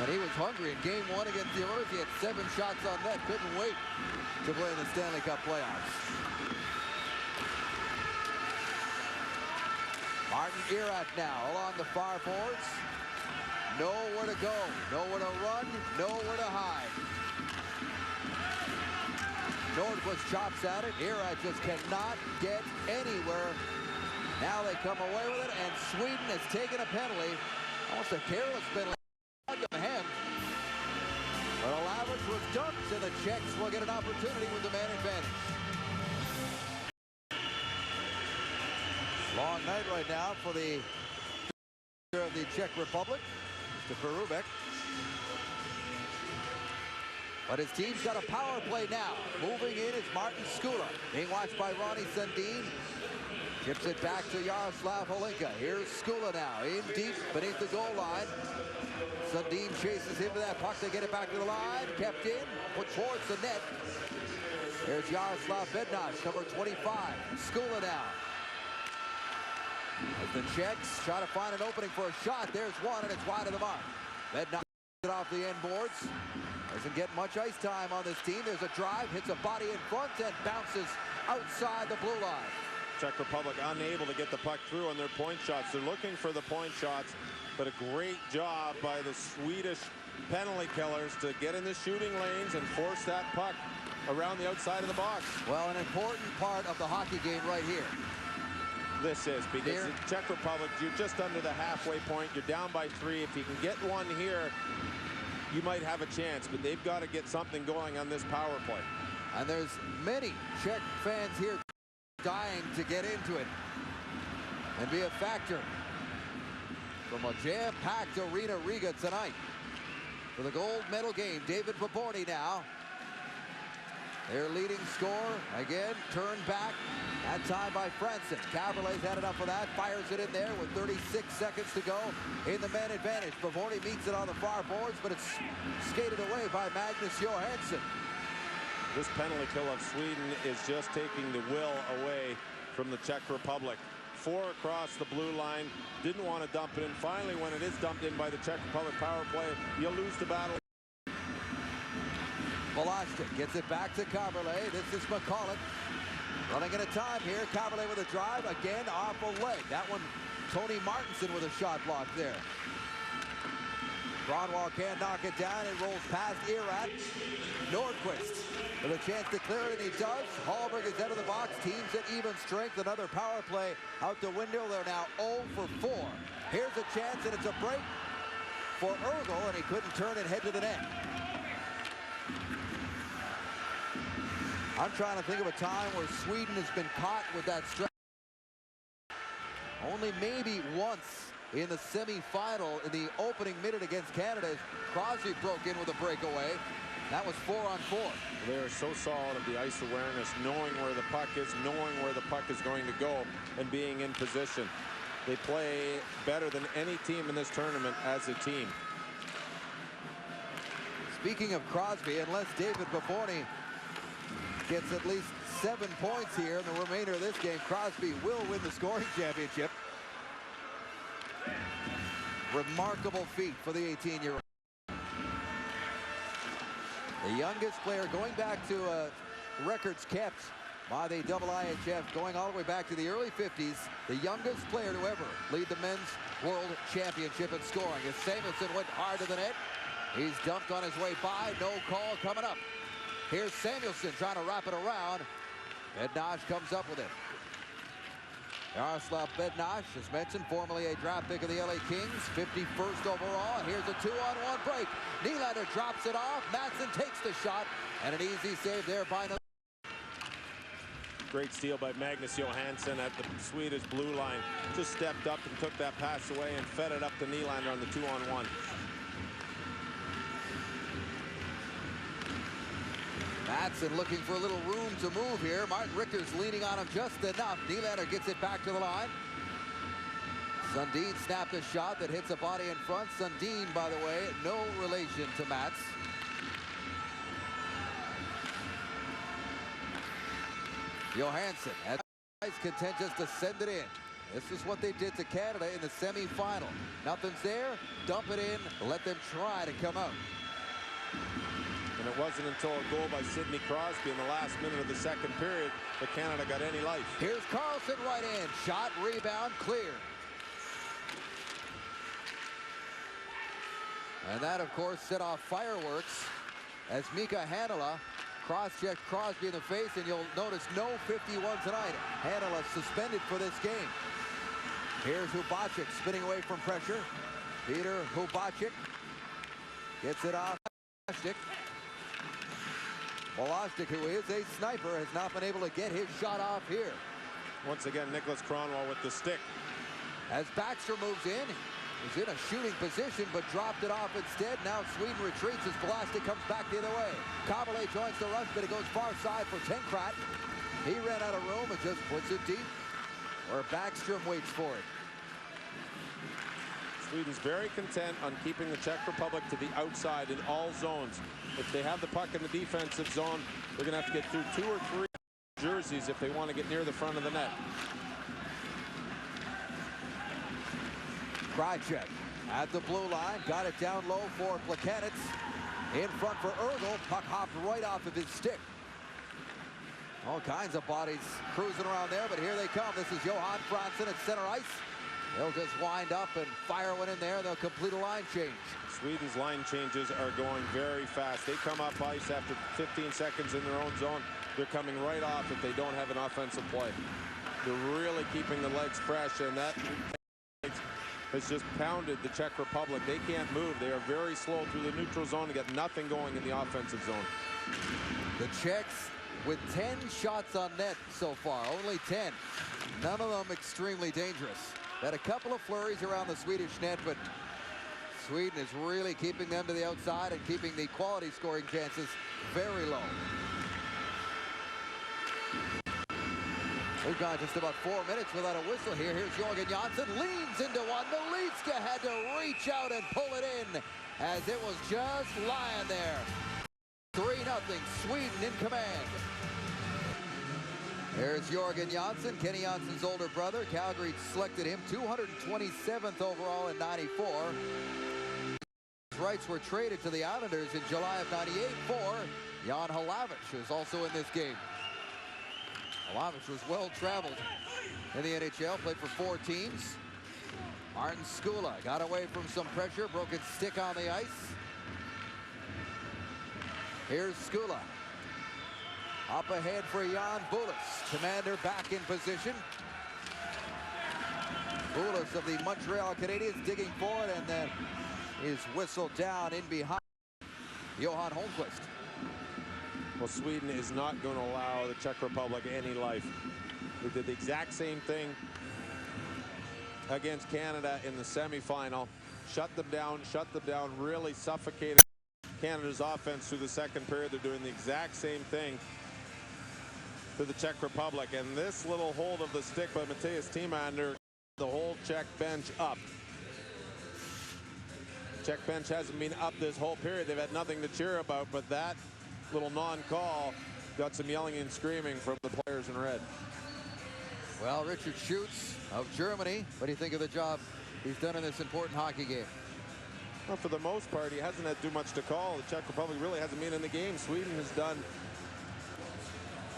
And he was hungry in game 1 against the Oilers. He had 7 shots on net, couldn't wait to play in the Stanley Cup playoffs. Martin Irac now along the far boards. Nowhere to go, nowhere to run, nowhere to hide. Nordquist chops at it. Irac just cannot get anywhere. Now they come away with it, and Sweden has taken a penalty. Almost a careless penalty. Him. But a lavish was dumped, and the Czechs will get an opportunity with the man advantage. Long night right now for the of the Czech Republic, Mr. Perubek. But his team's got a power play now. Moving in is Martin Skula, being watched by Ronnie Sundin. Chips it back to Yaroslav Holinka. Here's Skula now, in deep beneath the goal line. Sundin chases him to that puck to get it back to the line. Kept in, put towards the net. There's Yaroslav Bednarz, number 25. Skula now. As the Czechs try to find an opening for a shot, there's one, and it's wide of the mark. Bednarz off the end boards. Doesn't get much ice time on this team. There's a drive, hits a body in front, and bounces outside the blue line. Czech Republic unable to get the puck through on their point shots. They're looking for the point shots, but a great job by the Swedish penalty killers to get in the shooting lanes and force that puck around the outside of the box. Well, an important part of the hockey game right here. This is because the Czech Republic, you're just under the halfway point. You're down by 3. If you can get one here, you might have a chance, but they've got to get something going on this power play. And there's many Czech fans here dying to get into it and be a factor from a jam-packed arena Riga tonight. For the gold medal game, David Baborny now. Their leading scorer, again, turned back. That time by Franson. Cavalier's had enough of that, fires it in there with 36 seconds to go in the man advantage. Baborny meets it on the far boards, but it's skated away by Magnus Johansson. This penalty kill of Sweden is just taking the will away from the Czech Republic. 4 across the blue line, didn't want to dump it in. Finally, when it is dumped in by the Czech Republic power play, you'll lose the battle. Volostic gets it back to Cavalier. This is McCulloch running at a time here. Cavalier with a drive, again off a leg. That one, Tony Martinson with a shot block there. Kronor can't knock it down. It rolls past Irat. Nordquist with a chance to clear it, and he does. Hallberg is out of the box. Teams at even strength. Another power play out the window. They're now 0 for 4. Here's a chance, and it's a break for Ergel, and he couldn't turn and head to the net. I'm trying to think of a time where Sweden has been caught with that strike. Only maybe once in the semi-final in the opening minute against Canada as Crosby broke in with a breakaway. That was 4-on-4. They are so solid of the ice awareness, knowing where the puck is, knowing where the puck is going to go, and being in position. They play better than any team in this tournament as a team. Speaking of Crosby, unless David Baborny gets at least 7 points here in the remainder of this game, Crosby will win the scoring championship. Remarkable feat for the 18-year-old. The youngest player, going back to records kept by the IIHF, going all the way back to the early 50s, the youngest player to ever lead the men's world championship in scoring. As Samuelsson went hard to the net, he's dumped on his way by. No call coming up. Here's Samuelsson trying to wrap it around. Bednarz comes up with it. Jaroslav Bednarz, as mentioned, formerly a draft pick of the LA Kings, 51st overall. And here's a 2-on-1 break. Nylander drops it off. Matson takes the shot, and an easy save there by Nylander. Great steal by Magnus Johansson at the Swedish blue line. Just stepped up and took that pass away and fed it up to Nylander on the 2-on-1. Matson looking for a little room to move here. Martin Richter's leaning on him just enough. Nylander gets it back to the line. Sundin snapped a shot that hits a body in front. Sundin, by the way, no relation to Mats. Johansson has content just to send it in. This is what they did to Canada in the semi-final. Nothing's there, dump it in, let them try to come out. And it wasn't until a goal by Sidney Crosby in the last minute of the second period that Canada got any life. Here's Carlson right in. Shot, rebound, clear. And that, of course, set off fireworks as Mika Hanala cross-checked Crosby in the face, and you'll notice no 51 tonight. Hanala suspended for this game. Here's Hubacek spinning away from pressure. Peter Hubacek gets it off. Volostic, who is a sniper, has not been able to get his shot off here. Once again, Nicholas Kronor with the stick. As Baxter moves in, he's in a shooting position, but dropped it off instead. Now Sweden retreats as Volostic comes back the other way. Cavalier joins the rush, but it goes far side for Tenkrat. He ran out of room and just puts it deep where Backstrom waits for it. Sweden's very content on keeping the Czech Republic to the outside in all zones. If they have the puck in the defensive zone, they're going to have to get through 2 or 3 jerseys if they want to get near the front of the net. Krychek at the blue line. Got it down low for Plekanec. In front for Ergel. Puck hopped right off of his stick. All kinds of bodies cruising around there, but here they come. This is Johan Franzen at center ice. They'll just wind up and fire one in there. They'll complete a line change. Sweden's line changes are going very fast. They come up ice after 15 seconds in their own zone. They're coming right off if they don't have an offensive play. They're really keeping the legs fresh, and that has just pounded the Czech Republic. They can't move. They are very slow through the neutral zone to get nothing going in the offensive zone. The Czechs with 10 shots on net so far, only 10. None of them extremely dangerous. Had a couple of flurries around the Swedish net, but Sweden is really keeping them to the outside and keeping the quality scoring chances very low. We've gone just about 4 minutes without a whistle here. Here's Jörgen Jansson, leans into one. Melitska had to reach out and pull it in as it was just lying there. 3-0, Sweden in command. There's Jörgen Jansson, Kenny Jansson's older brother. Calgary selected him 227th overall in '94. His rights were traded to the Islanders in July of '98 for Jan Hlavich, who's also in this game. Hlavich was well-traveled in the NHL, played for 4 teams. Martin Skula got away from some pressure, broke his stick on the ice. Here's Skula. Up ahead for Jan Bulis. Commander back in position. Bulis of the Montreal Canadiens digging forward, and then is whistled down in behind Johan Holmqvist. Well, Sweden is not going to allow the Czech Republic any life. They did the exact same thing against Canada in the semifinal. Shut them down, really suffocated Canada's offense through the second period. They're doing the exact same thing to the Czech Republic. And this little hold of the stick by Mattias Timander, the whole Czech bench up. Czech bench hasn't been up this whole period. They've had nothing to cheer about, but that little non-call got some yelling and screaming from the players in red. Well, Richard Schutz of Germany, what do you think of the job he's done in this important hockey game? Well, for the most part, he hasn't had too much to call. The Czech Republic really hasn't been in the game. Sweden has done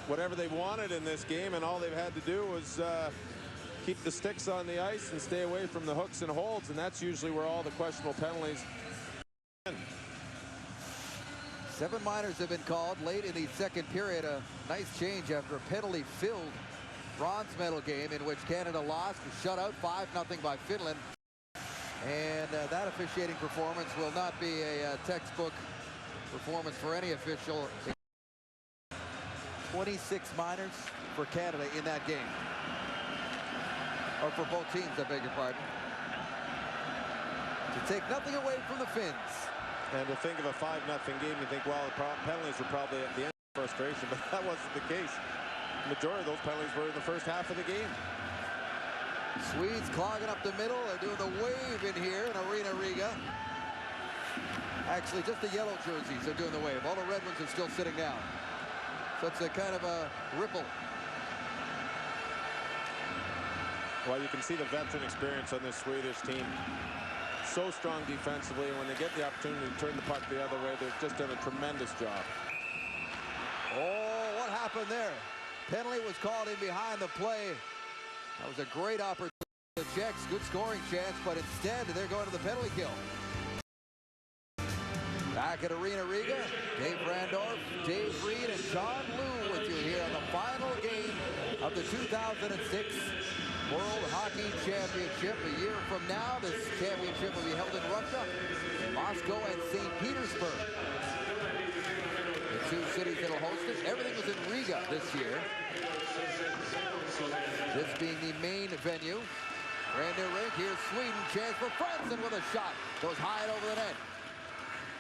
whatever they wanted in this game, and all they've had to do was keep the sticks on the ice and stay away from the hooks and holds, and that's usually where all the questionable penalties end. 7 minors have been called late in the second period. A nice change after a penalty-filled bronze medal game in which Canada lost, was shut out 5-0 by Finland. And that officiating performance will not be a textbook performance for any official. 26 minors for Canada in that game. Or for both teams, I beg your pardon. To take nothing away from the Finns. And to think of a 5-0 game, you think, well, the penalties were probably at the end of frustration, but that wasn't the case. The majority of those penalties were in the first half of the game. Swedes clogging up the middle. They're doing the wave in here in Arena Riga. Actually, just the yellow jerseys are doing the wave. All the red ones are still sitting down. So it's a kind of a ripple. Well, you can see the veteran experience on this Swedish team. So strong defensively, and when they get the opportunity to turn the puck the other way, they've just done a tremendous job. Oh, what happened there? Penalty was called in behind the play. That was a great opportunity for the Czechs. Good scoring chance, but instead they're going to the penalty kill. Back at Arena Riga, Dave Randorf, Dave Reed, and John Liu with you here on the final game of the 2006 World Hockey Championship. A year from now, this championship will be held in Russia, Moscow, and St. Petersburg. The 2 cities that will host it. Everything was in Riga this year. This being the main venue. Brand new rink. Here's Sweden. Chance for Franzen with a shot. Goes high and over the net.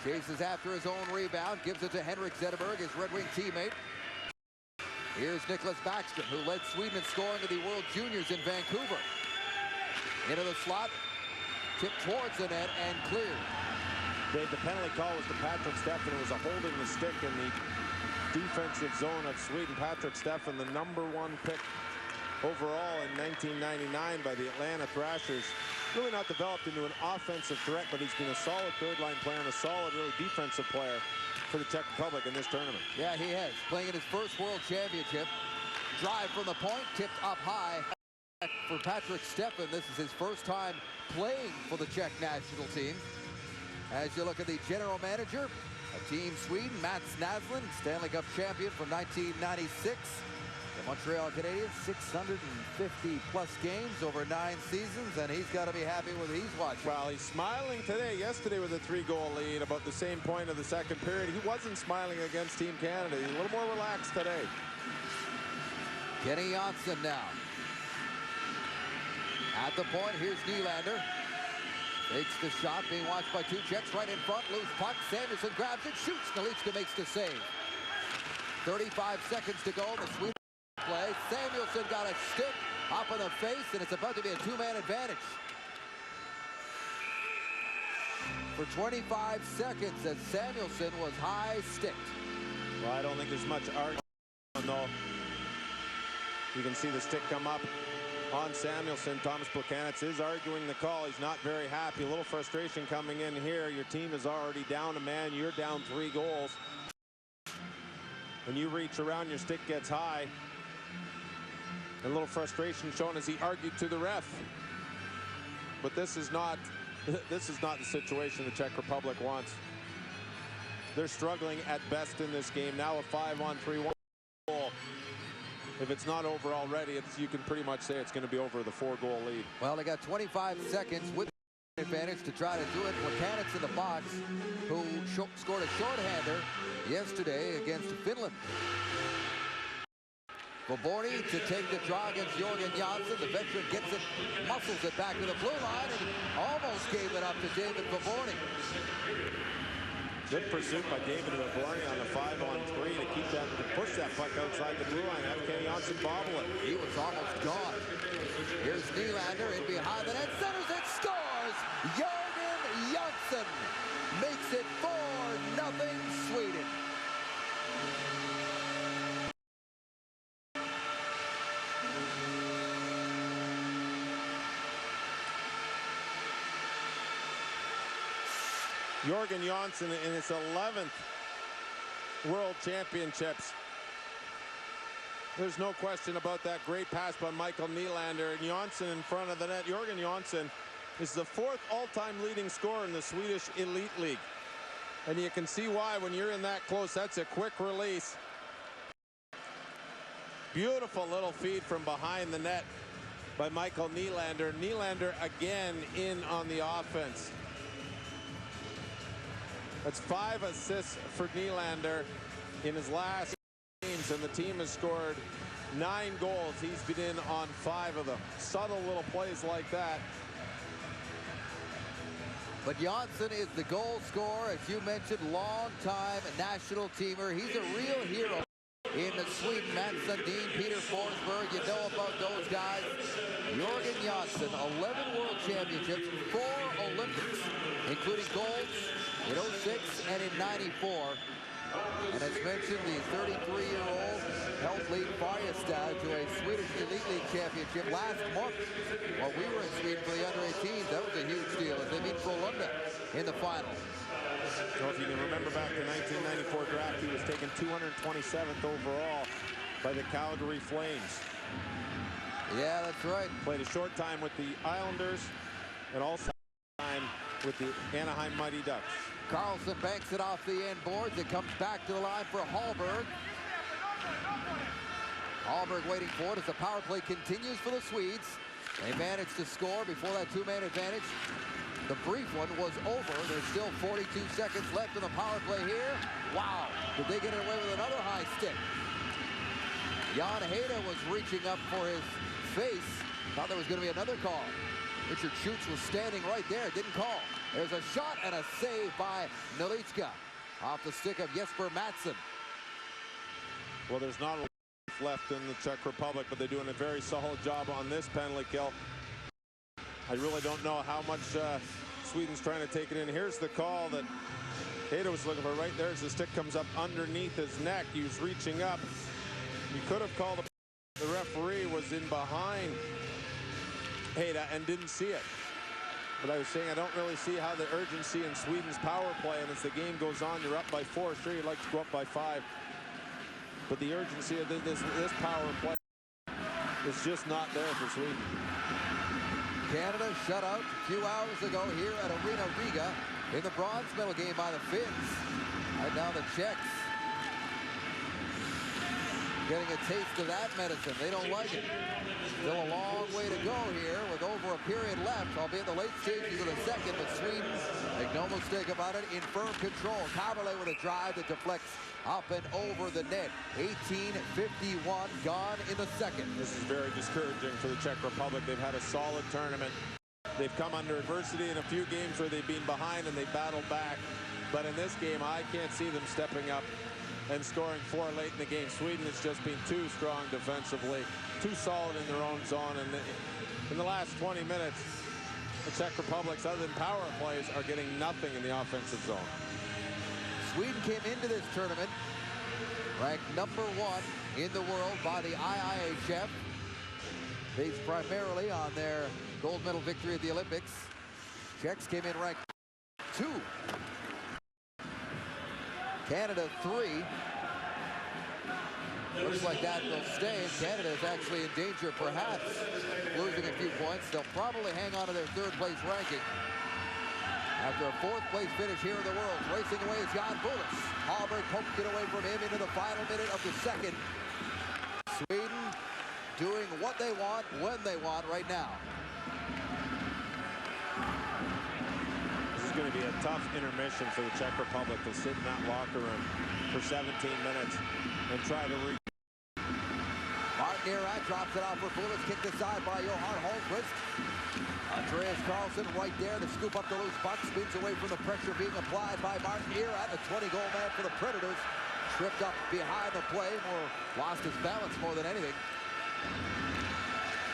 Chases after his own rebound. Gives it to Henrik Zetterberg, his Red Wing teammate. Here's Nicholas Backstrom, who led Sweden in scoring at the World Juniors in Vancouver. Into the slot. Tipped towards the net and cleared. Dave, the penalty call was to Patrick Steffen. It was a holding the stick in the defensive zone of Sweden. Patrick Steffen, the #1 pick overall in 1999 by the Atlanta Thrashers. really not developed into an offensive threat, but he's been a solid third-line player and a solid, really defensive player for the Czech Republic in this tournament. Yeah, he has. Playing in his first World Championship. Drive from the point, tipped up high for Patrick Steffen. This is his first time playing for the Czech national team. As you look at the general manager of Team Sweden, Mats Naslund, Stanley Cup champion from 1996. The Montreal Canadiens, 650-plus games over 9 seasons, and he's got to be happy with what he's watching. Well, he's smiling today. Yesterday with a 3-goal lead, about the same point of the second period. He wasn't smiling against Team Canada. He's a little more relaxed today. Kenny Janssen now. At the point, here's Nylander. Takes the shot, being watched by 2 Czechs right in front. Loose puck, Samuelsson grabs it, shoots. Nalichka makes the save. 35 seconds to go. The Swedish play. Samuelsson got a stick up in the face, and it's about to be a 2-man advantage. For 25 seconds, as Samuelsson was high-sticked. Well, I don't think there's much argument, though. You can see the stick come up on Samuelsson. Thomas Plekanec is arguing the call. He's not very happy. A little frustration coming in here. Your team is already down a man. You're down 3 goals. When you reach around, your stick gets high. A little frustration shown as he argued to the ref. But this is not the situation the Czech Republic wants. They're struggling at best in this game. Now a 5-on-3 goal. If it's not over already, you can pretty much say it's going to be over the 4-goal lead. Well, they got 25 seconds with advantage to try to do it. Plekanec in the box, who scored a shorthander yesterday against Finland. Vaborny to take the draw against Jörgen Janssen. The veteran gets it, muscles it back to the blue line, and almost gave it up to David Vaborny. Good pursuit by David Vaborny on the 5-on-3 to keep that, to push that puck outside the blue line. Have Kenny Janssen bobble it. He was almost gone. Here's Nylander in behind the net, centers it, scores! Jörgen Janssen makes it 4-0 Sweden. Jörgen Janssen in his 11th World Championships. There's no question about that great pass by Michael Nylander, and Janssen in front of the net. Jörgen Janssen is the 4th all-time leading scorer in the Swedish Elite League. And you can see why when you're in that close. That's a quick release. Beautiful little feed from behind the net by Michael Nylander. Nylander again in on the offense. That's 5 assists for Nylander in his last games, and the team has scored 9 goals. He's been in on 5 of them. Subtle little plays like that. But Janssen is the goal scorer, as you mentioned, long-time national teamer. He's a real hero in Sweden. Mats Sundin, Peter Forsberg, you know about those guys. Jörgen Janssen, 11 World Championships, 4 Olympics, including golds in 06 and in 94. And as mentioned, the 33-year-old helped lead Färjestad to a Swedish Elite League championship last month. While we were in Sweden for the under-18s, that was a huge deal as they beat Frölunda in the final. So if you can remember back to the 1994 draft, he was taken 227th overall by the Calgary Flames. Yeah, that's right. Played a short time with the Islanders and also time with the Anaheim Mighty Ducks. Carlson banks it off the end boards. It comes back to the line for Hallberg. Hallberg waiting for it as the power play continues for the Swedes. They managed to score before that 2-man advantage. The brief one was over. There's still 42 seconds left in the power play here. Wow, did they get away with another high stick? Jan Hejda was reaching up for his face. Thought there was going to be another call. Richard Schutz was standing right there, didn't call. There's a shot and a save by Nalichka off the stick of Jesper Mattsson. Well, there's not a lot left in the Czech Republic, but they're doing a very solid job on this penalty kill. I really don't know how much Sweden's trying to take it in. Here's the call that Hejda was looking for. Right there as the stick comes up underneath his neck. He was reaching up. You could have called the referee was in behind Hejda and didn't see it. But I was saying I don't really see how the urgency in Sweden's power play, and as the game goes on, you're up by 4. Sure, you'd like to go up by 5. But the urgency of this power play is just not there for Sweden. Canada shut out a few hours ago here at Arena Riga in the bronze medal game by the Finns. Right now the Czechs getting a taste of that medicine. They don't like it. Still a long way to go here with over a period left, albeit the late stages of the second, but Sweden, make no mistake about it, in firm control. Kaberle with a drive that deflects up and over the net. 18:51 gone in the second. This is very discouraging for the Czech Republic. They've had a solid tournament. They've come under adversity in a few games where they've been behind and they battled back. But in this game, I can't see them stepping up and scoring 4 late in the game. Sweden has just been too strong defensively, too solid in their own zone. And in the last 20 minutes, the Czech Republic's, other than power plays, are getting nothing in the offensive zone. Sweden came into this tournament ranked number 1 in the world by the IIHF, based primarily on their gold medal victory at the Olympics. Czechs came in ranked 2. Canada 3. Looks like that will stay, and Canada is actually in danger, perhaps losing a few points. They'll probably hang on to their 3rd place ranking after a 4th place finish here in the world. Racing away is Jan Bullis. Hallberg poked it away from him into the final minute of the second. Sweden doing what they want, when they want right now. This is going to be a tough intermission for the Czech Republic to sit in that locker room for 17 minutes and try to Martin Erat drops it off for Bullis, kicked aside by Johan Holmqvist. Andreas Karlsson right there to scoop up the loose puck, spins away from the pressure being applied by Martin Erat, the 20-goal man for the Predators. Tripped up behind the play, lost his balance more than anything.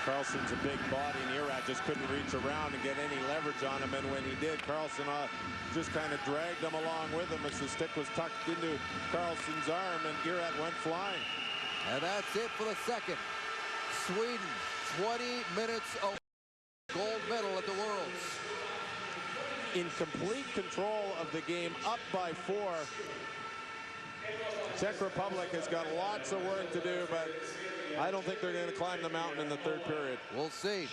Karlsson's a big body, and Erat just couldn't reach around and get any leverage on him, and when he did, Karlsson just kind of dragged him along with him as the stick was tucked into Karlsson's arm, and Erat went flying. And that's it for the second. Sweden, 20 minutes of gold medal at the Worlds. In complete control of the game, up by 4. Czech Republic has got lots of work to do, but I don't think they're going to climb the mountain in the 3rd period. We'll see.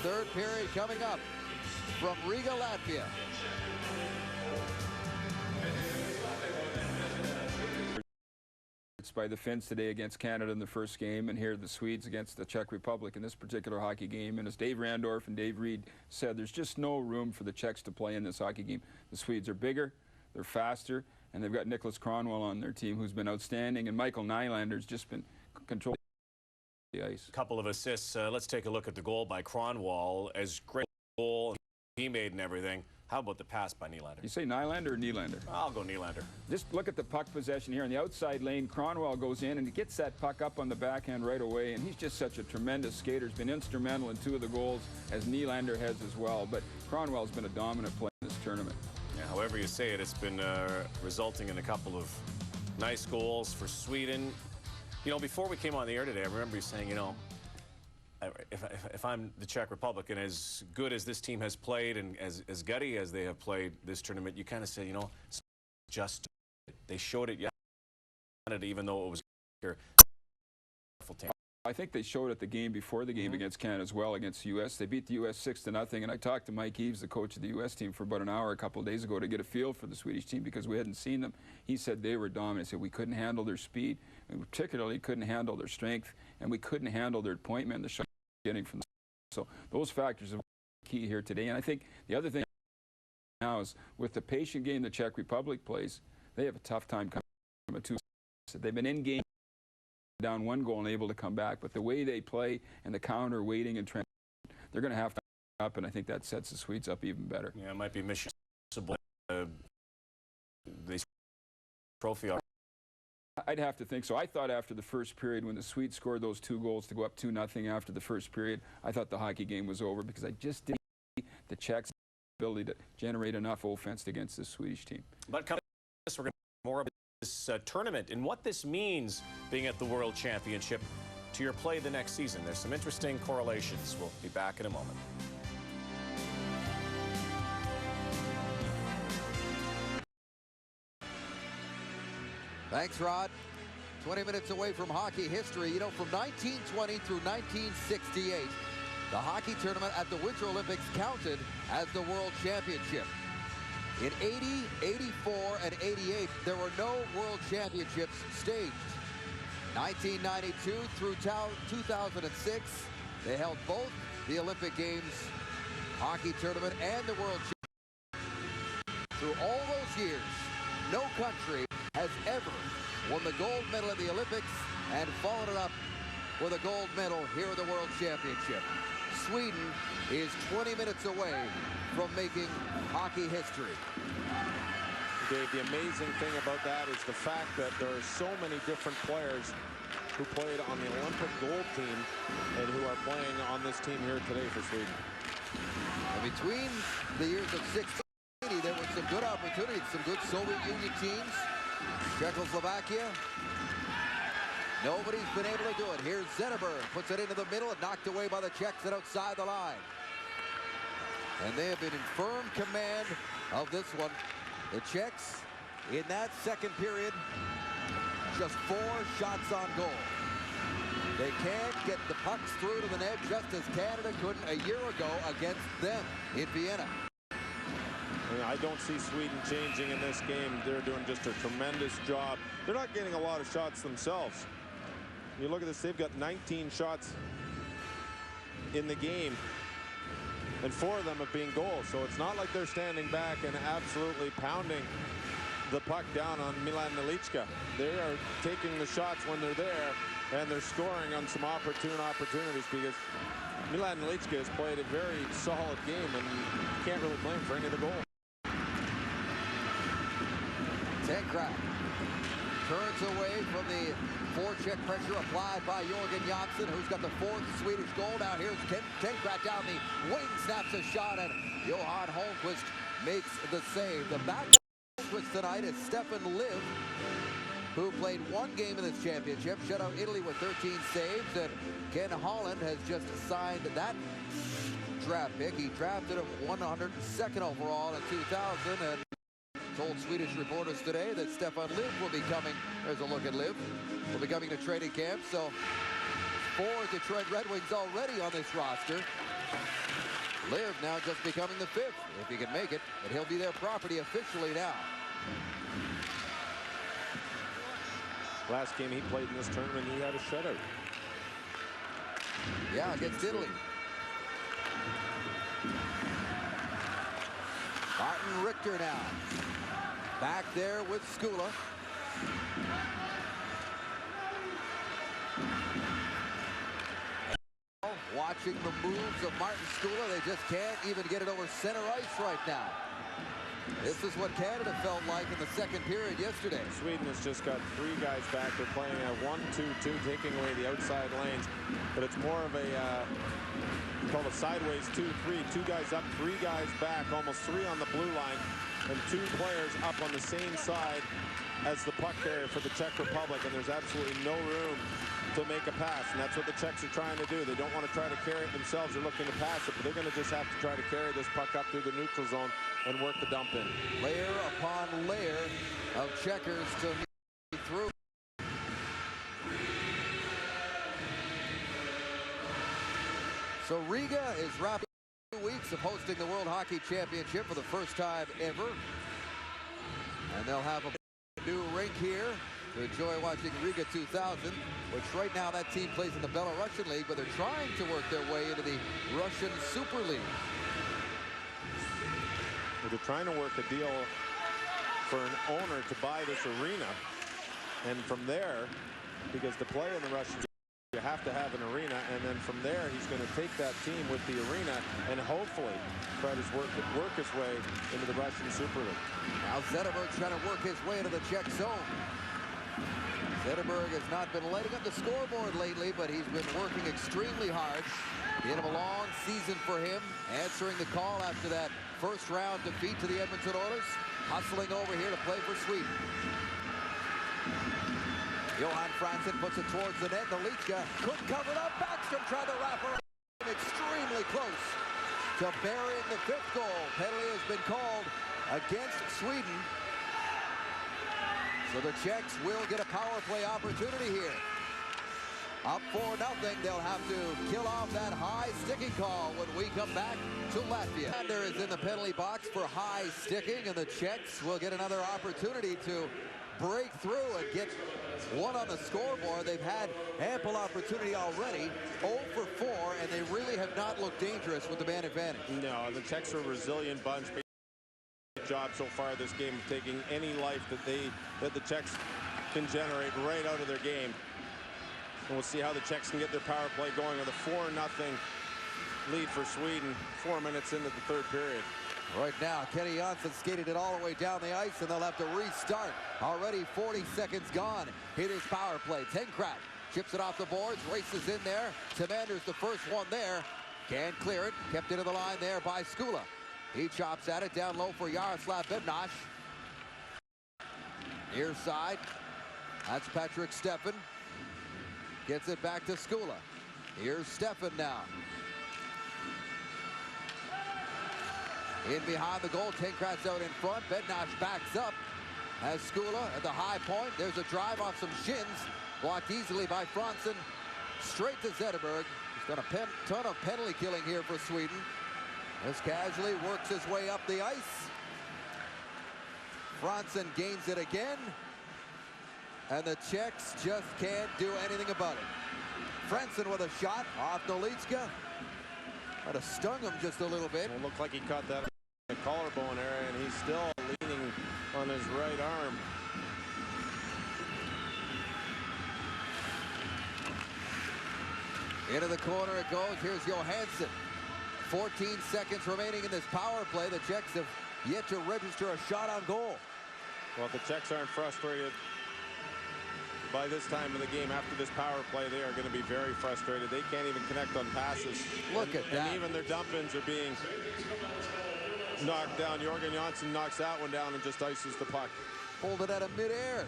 3rd period coming up from Riga, Latvia. It's by the Finns today against Canada in the first game, and here the Swedes against the Czech Republic in this particular hockey game. And as Dave Randorf and Dave Reed said, there's just no room for the Czechs to play in this hockey game. The Swedes are bigger, they're faster, and they've got Nicholas Kronwall on their team, who's been outstanding, and Michael Nylander's just been controlling the ice. A couple of assists. Let's take a look at the goal by Kronwall. As great a goal he made and everything. How about the pass by Nylander? You say Nylander or Nylander? I'll go Nylander. Just look at the puck possession here in the outside lane. Kronwall goes in and he gets that puck up on the backhand right away, and he's just such a tremendous skater. He's been instrumental in 2 of the goals, as Nylander has as well. But Kronwall's been a dominant player in this tournament. Yeah, however you say it, it's been resulting in a couple of nice goals for Sweden. You know, before we came on the air today, I remember you saying, you know, if I'm the Czech Republic, and as good as this team has played and as gutty as they have played this tournament, you kind of say, you know, it's just they showed it yesterday, even though it was here. I think they showed it the game before the game against Canada as well, against the U.S. They beat the U.S. 6-0, and I talked to Mike Eaves, the coach of the U.S. team, for about an hour a couple of days ago to get a feel for the Swedish team because we hadn't seen them. He said they were dominant. He said we couldn't handle their speed, and particularly couldn't handle their strength, and we couldn't handle their point men, the shot getting from the. So those factors are key here today. And I think the other thing now is with the patient game the Czech Republic plays, they have a tough time coming from a 2. They've been in game down 1 goal and able to come back, but the way they play and the counter waiting and transition, they're going to have to up, and I think that sets the Swedes up even better. Yeah, it might be mission the trophy. I'd have to think so. I thought after the first period, when the Swedes scored those 2 goals to go up 2-0 after the first period, I thought the hockey game was over because I just didn't see the Czechs' ability to generate enough offense against this Swedish team. But coming to this, we're going to more about this tournament and what this means being at the World Championship to your play the next season. There's some interesting correlations. We'll be back in a moment. Thanks, Rod. 20 minutes away from hockey history. You know, from 1920 through 1968, the hockey tournament at the Winter Olympics counted as the World Championship. In 80, 84, and 88, there were no World Championships staged. 1992 through 2006, they held both the Olympic Games hockey tournament and the World Championship. Through all those years, no country has ever won the gold medal at the Olympics and followed it up with a gold medal here at the World Championship. Sweden is 20 minutes away from making hockey history. Dave, the amazing thing about that is the fact that there are so many different players who played on the Olympic gold team and who are playing on this team here today for Sweden. And between the years of 60 and 80, there were some good opportunities, some good Soviet Union teams. Czechoslovakia. Nobody's been able to do it. Here's Zetterberg, puts it into the middle and knocked away by the Czechs and outside the line. And they have been in firm command of this one. The Czechs, in that second period, just 4 shots on goal. They can't get the pucks through to the net, just as Canada couldn't a year ago against them in Vienna. I don't see Sweden changing in this game. They're doing just a tremendous job. They're not getting a lot of shots themselves. You look at this, they've got 19 shots in the game, and 4 of them have been goals. So it's not like they're standing back and absolutely pounding the puck down on Milan Nelichka. They are taking the shots when they're there, and they're scoring on some opportunities, because Milan Nelichka has played a very solid game, and you can't really blame for any of the goals. Tenkrak turns away from the forecheck pressure applied by Jörgen Jansson, who's got the 4th Swedish goal. Now here's Tenkrak down the wing, snaps a shot, and Johan Holmqvist makes the save. The back of Holmqvist tonight is Stefan Liv, who played 1 game in this championship, shut out Italy with 13 saves, and Ken Holland has just signed that draft pick. He drafted him 102nd overall in 2000, and told Swedish reporters today that Stefan Liv will be coming. There's a look at Liv. Will be coming to training camp. So 4 Detroit Red Wings already on this roster. Liv now just becoming the 5th, if he can make it, but he'll be their property officially now. Last game he played in this tournament, he had a shutout. Yeah, against Italy. Martin Richter now. Back there with Skula. Watching the moves of Martin Skula, they just can't even get it over center ice right now. This is what Canada felt like in the second period yesterday. Sweden has just got 3 guys back. They're playing a 1-2-2, taking away the outside lanes, but it's more of a called a sideways 2-3. 2 guys up, 3 guys back, almost 3 on the blue line, and 2 players up on the same side as the puck carrier for the Czech Republic, and there's absolutely no room to make a pass, and that's what the Czechs are trying to do. They don't want to try to carry it themselves. They're looking to pass it, but they're going to just have to try to carry this puck up through the neutral zone and work the dump in. Layer upon layer of checkers to move through. So Riga is wrapping 2 weeks of hosting the World Hockey Championship for the first time ever. And they'll have a new rink here to enjoy watching Riga 2000, which right now that team plays in the Belarusian League, but they're trying to work their way into the Russian Super League. They're trying to work a deal for an owner to buy this arena, and from there, because to play in the Russian, you have to have an arena, and then from there he's going to take that team with the arena and hopefully try to work his way into the Russian Super League. Now Zetterberg trying to work his way into the Czech zone. Zetterberg has not been lighting up the scoreboard lately, but he's been working extremely hard. The end of a long season for him, answering the call after that first round defeat to the Edmonton Oilers, hustling over here to play for Sweden. Johan Franzen puts it towards the net. Nelichka couldn't cover it up. Backstrom tried to wrap around. Extremely close to burying the 5th goal. Penalty has been called against Sweden. So the Czechs will get a power play opportunity here. Up 4-0, they'll have to kill off that high sticking call when we come back to Latvia. Sander is in the penalty box for high sticking, and the Czechs will get another opportunity to break through and get one on the scoreboard. They've had ample opportunity already, 0 for 4, and they really have not looked dangerous with the man advantage. No, the Czechs are a resilient bunch. Job so far this game of taking any life that the Czechs can generate right out of their game. And we'll see how the Czechs can get their power play going with a 4-0 lead for Sweden 4 minutes into the third period. Right now, Kenny Janssen skated it all the way down the ice, and they'll have to restart. Already 40 seconds gone. Here is power play. Tenkrat chips it off the boards, races in there. Timander's the first one there. Can't clear it. Kept into the line there by Skula. He chops at it down low for Jaroslav Bednash. Near side. That's Patrick Stefan. Gets it back to Skula. Here's Stefan now. In behind the goal, Tenkrat's out in front. Bednash backs up. Has Skula at the high point. There's a drive off some shins. Blocked easily by Franson. Straight to Zetterberg. He's done a ton of penalty killing here for Sweden. As casually works his way up the ice. Franson gains it again. And the Czechs just can't do anything about it. Franson with a shot off Nolichka. Might have stung him just a little bit. It looked like he caught that in the collarbone area, and he's still leaning on his right arm. Into the corner it goes. Here's Johansson. 14 seconds remaining in this power play. The Czechs have yet to register a shot on goal. Well, if the Czechs aren't frustrated by this time of the game after this power play, they are going to be very frustrated. They can't even connect on passes. Look at that. And even their dump-ins are being knocked down. Jorgen Janssen knocks that one down and just ices the puck. Pulled it out of midair.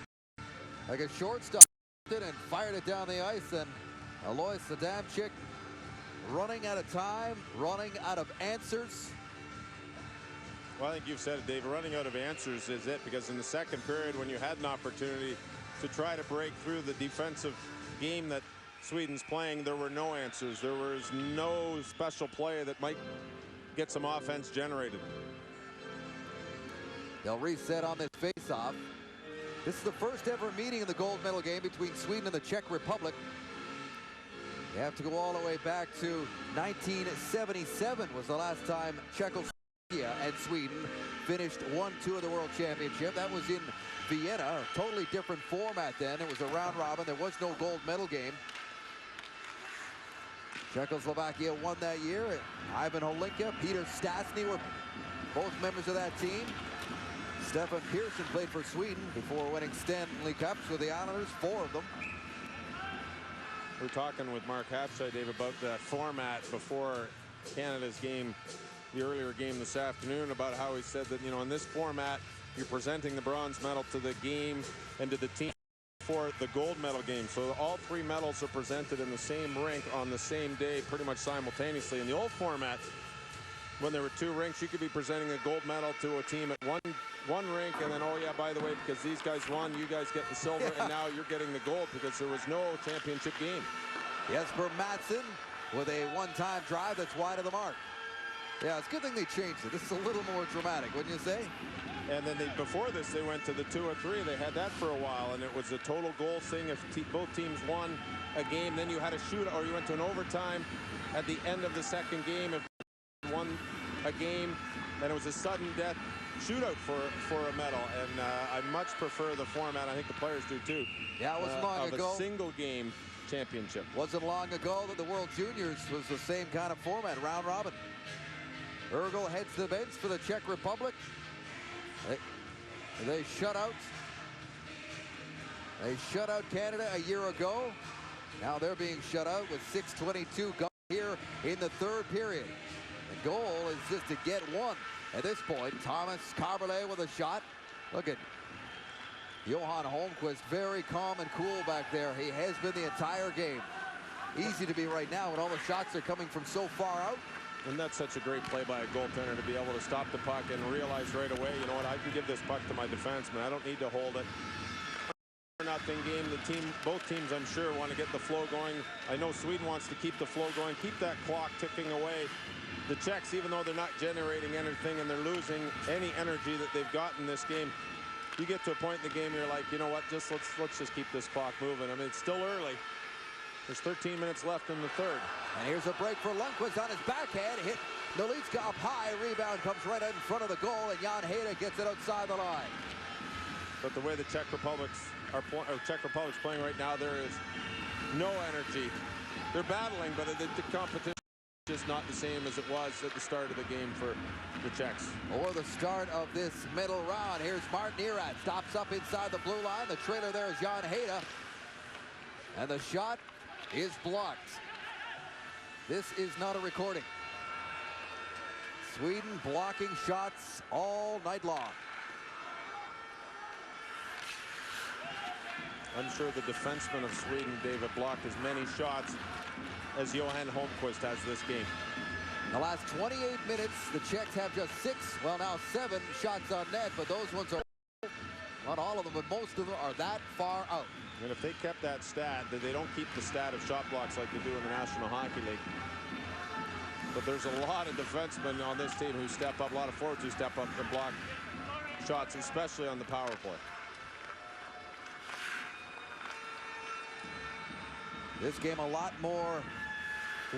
Like a shortstop and fired it down the ice. And Alois Adamczyk running out of time, running out of answers. Well, I think you've said it, Dave. Running out of answers is it, because in the second period, when you had an opportunity to try to break through the defensive game that Sweden's playing, there were no answers. There was no special play that might get some offense generated. They'll reset on this face-off. This is the first ever meeting in the gold medal game between Sweden and the Czech Republic. You have to go all the way back to 1977 was the last time Czechoslovakia and Sweden finished 1-2 of the World Championship. That was in Vienna, a totally different format then. It was a round robin. There was no gold medal game. Czechoslovakia won that year. Ivan Holinka, Peter Stastny were both members of that team. Stefan Pearson played for Sweden before winning Stanley Cups with the Islanders, 4 of them. We're talking with Mark Hapside, Dave, about the format before Canada's game, the earlier game this afternoon, about how he said that, you know, in this format, you're presenting the bronze medal to the game and to the team for the gold medal game. So all 3 medals are presented in the same rink on the same day, pretty much simultaneously. In the old format, when there were 2 rinks, you could be presenting a gold medal to a team at one rink, and then, oh yeah, by the way, because these guys won, you guys get the silver, and now you're getting the gold because there was no championship game. Jesper Madsen with a one-time drive that's wide of the mark. Yeah, it's a good thing they changed it. This is a little more dramatic, wouldn't you say? And then before this, they went to the 2 or 3. They had that for a while, and it was a total goal thing. If both teams won a game, then you had a shootout, or you went to an overtime at the end of the second game. If you won a game, then it was a sudden death shootout for a medal. And I much prefer the format. I think the players do too. Yeah, it wasn't long ago. A single game championship. Wasn't long ago that the World Juniors was the same kind of format, round robin. Urgel heads to the bench for the Czech Republic. They shut out Canada a year ago. Now they're being shut out with 6:22 gone here in the third period. The goal is just to get one at this point. Thomas Carberlet with a shot. Look at Johan Holmqvist, very calm and cool back there. He has been the entire game. Easy to be right now when all the shots are coming from so far out. And that's such a great play by a goaltender to be able to stop the puck and realize right away, you know what, I can give this puck to my defenseman. I don't need to hold it. game. Both teams, I'm sure, want to get the flow going. I know Sweden wants to keep the flow going, keep that clock ticking away. The Czechs, even though they're not generating anything and they're losing any energy that they've got in this game, you get to a point in the game, you're like, you know what, let's just keep this clock moving. I mean, it's still early. There's 13 minutes left in the third. And here's a break for Lundqvist on his backhand. Hit Nolitska up high. Rebound comes right in front of the goal, and Jan Hejda gets it outside the line. But the way the Czech Republic's playing right now, there is no energy. They're battling, but the competition is just not the same as it was at the start of the game for the Czechs. Or the start of this middle round. Here's Martin Erat. Stops up inside the blue line. The trailer there is Jan Hejda. And the shot is blocked. This is not a recording. Sweden blocking shots all night long. I'm sure the defenseman of Sweden, David, blocked as many shots as Johan Holmqvist has this game. In the last 28 minutes, the Czechs have just 6, well now 7 shots on net, but those ones are, not all of them, but most of them are that far out. And if they kept that stat, they don't keep the stat of shot blocks like they do in the National Hockey League. But there's a lot of defensemen on this team who step up, a lot of forwards who step up and block shots, especially on the power play. This game a lot more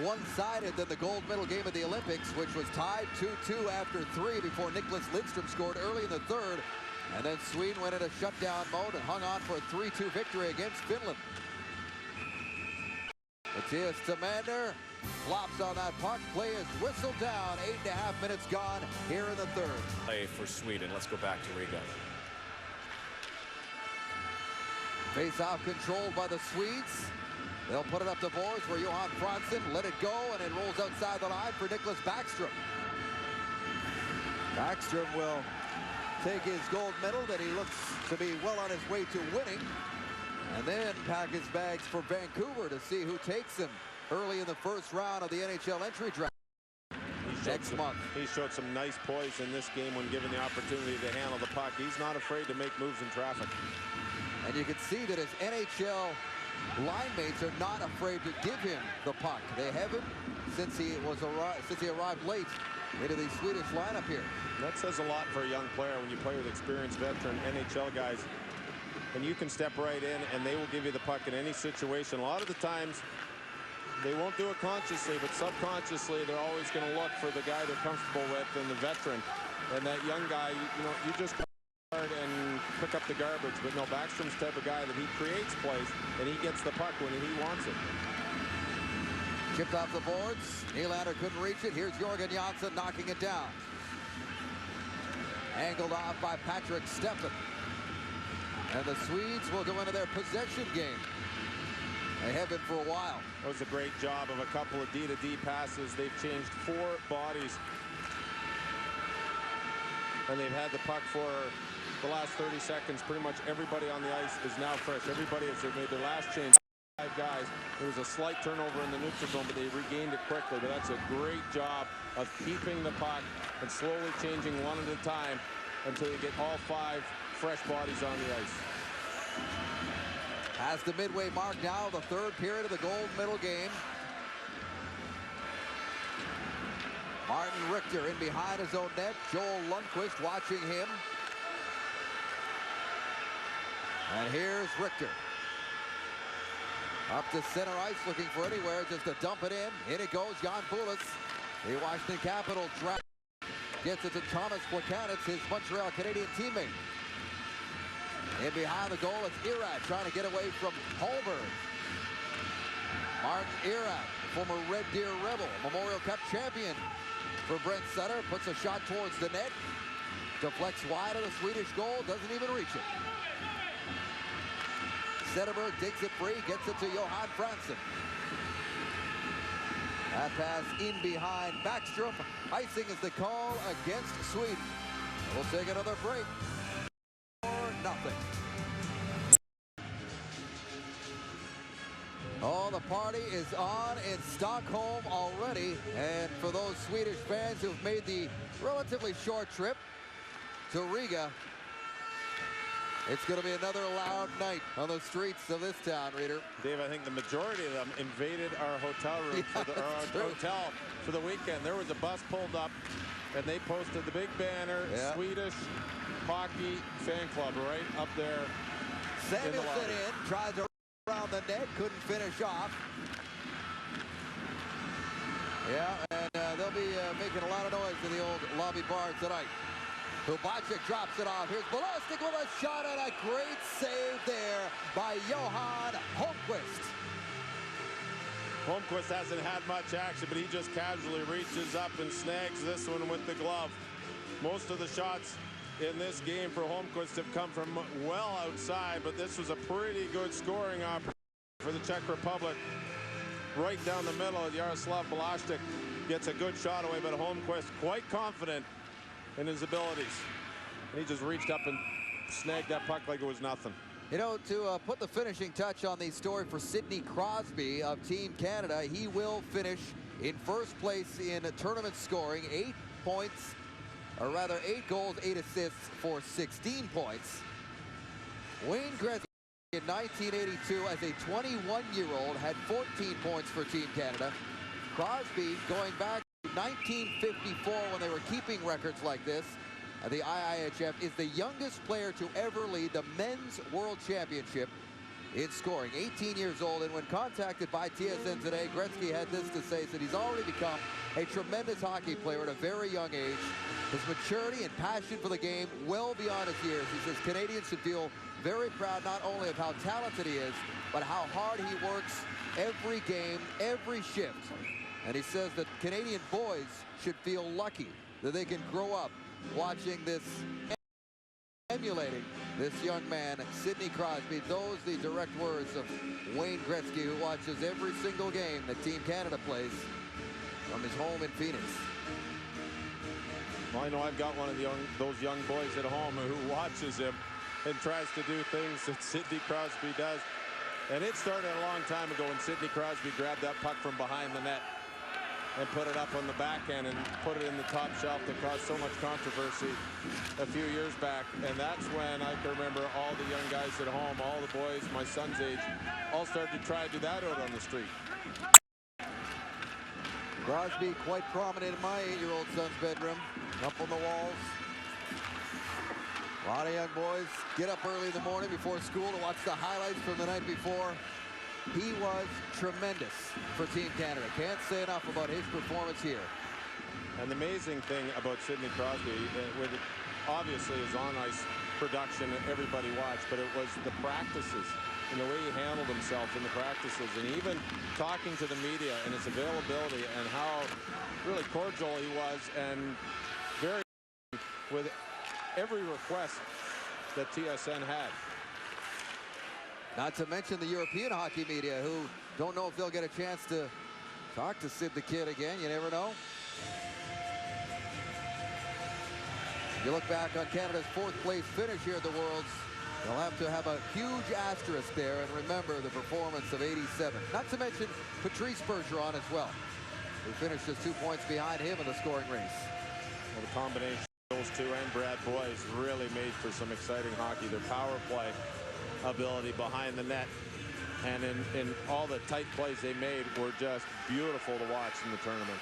one-sided than the gold medal game of the Olympics, which was tied 2-2 after 3 before Nicholas Lidstrom scored early in the third. And then Sweden went into shutdown mode and hung on for a 3-2 victory against Finland. Mattias Timander flops on that puck. Play is whistled down. 8.5 minutes gone here in the third. Play for Sweden. Let's go back to Riga. Face-off controlled by the Swedes. They'll put it up to Vors where Johan Franzen let it go, and it rolls outside the line for Nicholas Backstrom. Backstrom will take his gold medal that he looks to be well on his way to winning, and then pack his bags for Vancouver to see who takes him early in the first round of the NHL entry draft next month. He showed some nice poise in this game when given the opportunity to handle the puck. He's not afraid to make moves in traffic. And you can see that his NHL line mates are not afraid to give him the puck. They haven't since he arrived late into the Swedish lineup here. That says a lot for a young player when you play with experienced veteran NHL guys, and you can step right in and they will give you the puck in any situation. A lot of the times they won't do it consciously, but subconsciously they're always going to look for the guy they're comfortable with and the veteran. And that young guy, you just hard and pick up the garbage. But no, Backstrom's the type of guy that he creates plays and he gets the puck when he wants it. Chipped off the boards. Nylander couldn't reach it. Here's Jörgen Jansson knocking it down. Angled off by Patrick Steffen. And the Swedes will go into their possession game. They have been for a while. That was a great job of a couple of D-to-D passes. They've changed 4 bodies. And they've had the puck for the last 30 seconds. Pretty much everybody on the ice is now fresh. Everybody has made their last change. 5 guys. There was a slight turnover in the neutral zone, but they regained it quickly. But that's a great job of keeping the puck and slowly changing one at a time until you get all 5 fresh bodies on the ice. As the midway mark now, the third period of the gold medal game. Martin Richter in behind his own net. Joel Lundqvist watching him. And here's Richter. Up to center ice, looking for anywhere just to dump it in. In it goes, Jan Bulis. The Washington Capitol draft gets it to Thomas Plekanec, his Montreal Canadian teammate. In behind the goal, it's Erat trying to get away from Holberg. Martin Erat, former Red Deer Rebel, Memorial Cup champion for Brent Sutter, puts a shot towards the net. Deflects wide of the Swedish goal, doesn't even reach it. Zetterberg digs it free, gets it to Johan Franzen. That pass in behind Backstrom. Icing is the call against Sweden. We'll take another break. Nothing. Oh, the party is on in Stockholm already. And for those Swedish fans who've made the relatively short trip to Riga, It's going to be another loud night on the streets of this town, Reader. Dave, I think the majority of them invaded our hotel room hotel for the weekend. There was a bus pulled up, and they posted the big banner, Swedish Hockey Fan Club, right up there. Samuelson in, tries to around the net, couldn't finish off. Yeah, and they'll be making a lot of noise in the old lobby bar tonight. Hubacek drops it off. Here's Bolosnik with a shot and a great save there by Johan Holmqvist. Holmqvist hasn't had much action, but he just casually reaches up and snags this one with the glove. Most of the shots in this game for Holmqvist have come from well outside, but this was a pretty good scoring opportunity for the Czech Republic. Right down the middle, Jaroslav Bolosnik gets a good shot away, but Holmqvist quite confident in his abilities. And he just reached up and snagged that puck like it was nothing. You know, to put the finishing touch on the story for Sidney Crosby of Team Canada, he will finish in first place in tournament scoring, 8 points, or rather 8 goals, 8 assists for 16 points. Wayne Gretzky in 1982 as a 21-year-old had 14 points for Team Canada. Crosby going back to 1954 when they were keeping records like this. The IIHF is the youngest player to ever lead the men's world championship in scoring, 18 years old. And when contacted by TSN today, Gretzky had this to say, that he's already become a tremendous hockey player at a very young age. His maturity and passion for the game well beyond his years. He says Canadians should feel very proud not only of how talented he is, but how hard he works every game, every shift. And he says that Canadian boys should feel lucky that they can grow up watching this, emulating this young man, Sidney Crosby. Those the direct words of Wayne Gretzky, who watches every single game that Team Canada plays from his home in Phoenix. Well, I know I've got one of those young boys at home who watches him and tries to do things that Sidney Crosby does. And it started a long time ago when Sidney Crosby grabbed that puck from behind the net and put it up on the backhand and put it in the top shelf that caused so much controversy a few years back. And that's when I can remember all the young guys at home, all the boys my son's age, all started to try to do that out on the street. Crosby quite prominent in my 8-year-old son's bedroom, up on the walls. A lot of young boys get up early in the morning before school to watch the highlights from the night before. He was tremendous for Team Canada. Can't say enough about his performance here. And the amazing thing about Sidney Crosby, with obviously his on-ice production that everybody watched, but it was the practices and the way he handled himself in the practices, and even talking to the media and his availability and how really cordial he was and very with every request that TSN had. Not to mention the European hockey media, who don't know if they'll get a chance to talk to Sid the Kid again. You never know. You look back on Canada's 4th place finish here at the Worlds, they'll have to have a huge asterisk there and remember the performance of '87. Not to mention Patrice Bergeron as well, who finished just 2 points behind him in the scoring race. Well, the combination of those two and Brad Boyes really made for some exciting hockey. Their power play ability behind the net and in all the tight plays they made were just beautiful to watch in the tournament.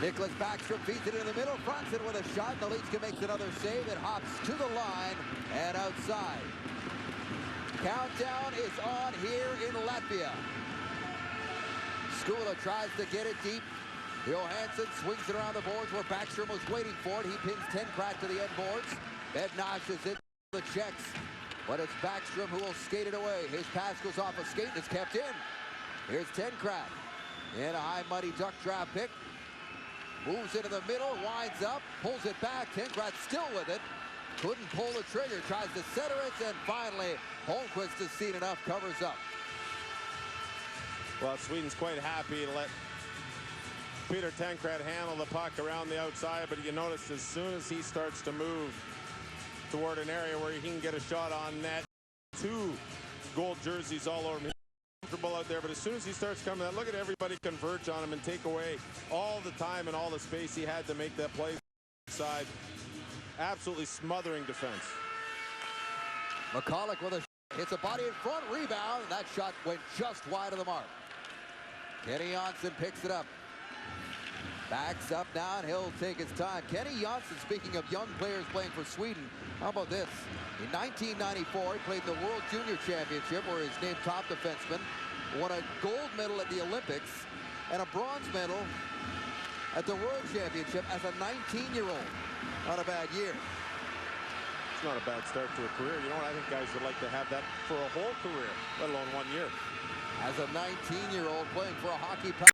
Nicholas Backstrom feeds it in the middle, fronts it with a shot. Nowitzki makes another save. It hops to the line and outside. Countdown is on here in Latvia. Skula tries to get it deep. Johansson swings it around the boards where Backstrom was waiting for it. He pins Tenkrat to the end boards. Bednash is it. The checks, but it's Backstrom who will skate it away. His pass goes off a skate and it's kept in. Here's Tenkrat in a high muddy duck draft pick. Moves into the middle, winds up, pulls it back. Tenkrat still with it. Couldn't pull the trigger, tries to center it, and finally Holmqvist has seen enough, covers up. Well, Sweden's quite happy to let Peter Tenkrat handle the puck around the outside, but you notice as soon as he starts to move toward an area where he can get a shot on net, 2 gold jerseys all over him. He's comfortable out there, but as soon as he starts coming out, look at everybody converge on him and take away all the time and all the space he had to make that play side. Absolutely smothering defense. McCulloch with a hits a body in front, rebound, and that shot went just wide of the mark. Kenny Janssen picks it up. Backs up now, and he'll take his time. Kenny Janssen, speaking of young players playing for Sweden, how about this? In 1994, he played in the World Junior Championship, where he's named top defenseman, won a gold medal at the Olympics, and a bronze medal at the World Championship as a 19-year-old. Not a bad year. It's not a bad start to a career. You know what? I think guys would like to have that for a whole career, let alone 1 year. As a 19-year-old playing for a hockey power.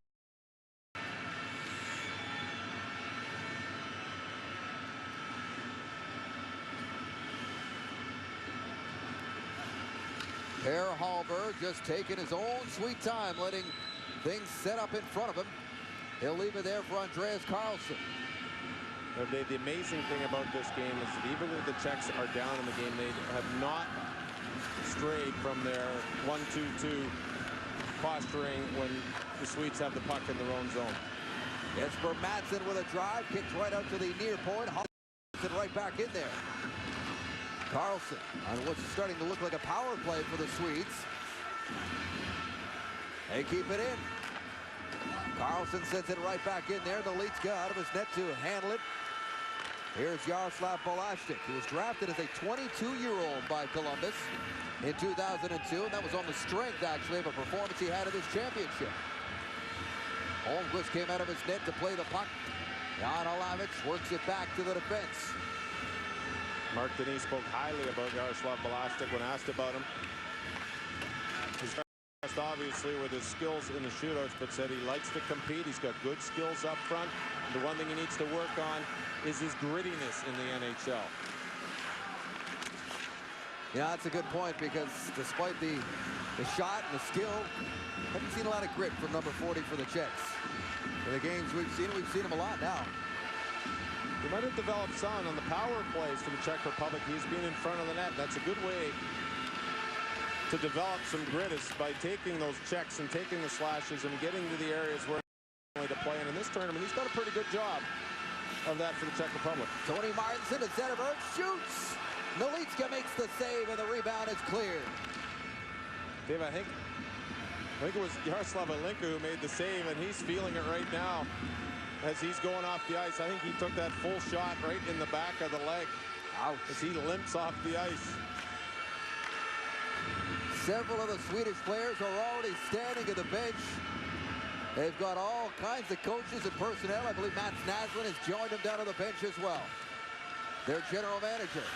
Per Hallberg just taking his own sweet time, letting things set up in front of him. He'll leave it there for Andreas Karlsson. The amazing thing about this game is that even though the Czechs are down in the game, they have not strayed from their 1-2-2 posturing when the Swedes have the puck in their own zone. Jesper Madsen with a drive, kicks right out to the near point. Hallberg right back in there. Karlsson on what's starting to look like a power play for the Swedes. They keep it in. Karlsson sends it right back in there. The Litska out of his net to handle it. Here's Jaroslav Balashtik, who was drafted as a 22-year-old by Columbus in 2002, and that was on the strength, actually, of a performance he had at this championship. Holmquist came out of his net to play the puck. Jan Olavic works it back to the defense. Mark Denis spoke highly about Jaroslav Balashtik when asked about him. His best, obviously, with his skills in the shootouts, but said he likes to compete. He's got good skills up front. The one thing he needs to work on is his grittiness in the NHL. Yeah, that's a good point, because despite the shot and the skill, haven't seen a lot of grit from number 40 for the Czechs. For the games we've seen him a lot now. He might have developed some on the power plays for the Czech Republic. He's been in front of the net. That's a good way to develop some grit, is by taking those checks and taking the slashes and getting to the areas where he's to play. And in this tournament, he's done a pretty good job of that for the Czech Republic. Tony Martinson to Zetterberg, shoots. Nolitska makes the save, and the rebound is cleared. Dave, I think it was Jaroslav Alinka who made the save, and he's feeling it right now as he's going off the ice. I think he took that full shot right in the back of the leg. Ouch. As he limps off the ice. Several of the Swedish players are already standing at the bench. They've got all kinds of coaches and personnel. I believe Mats Naslund has joined them down on the bench as well. Their general manager.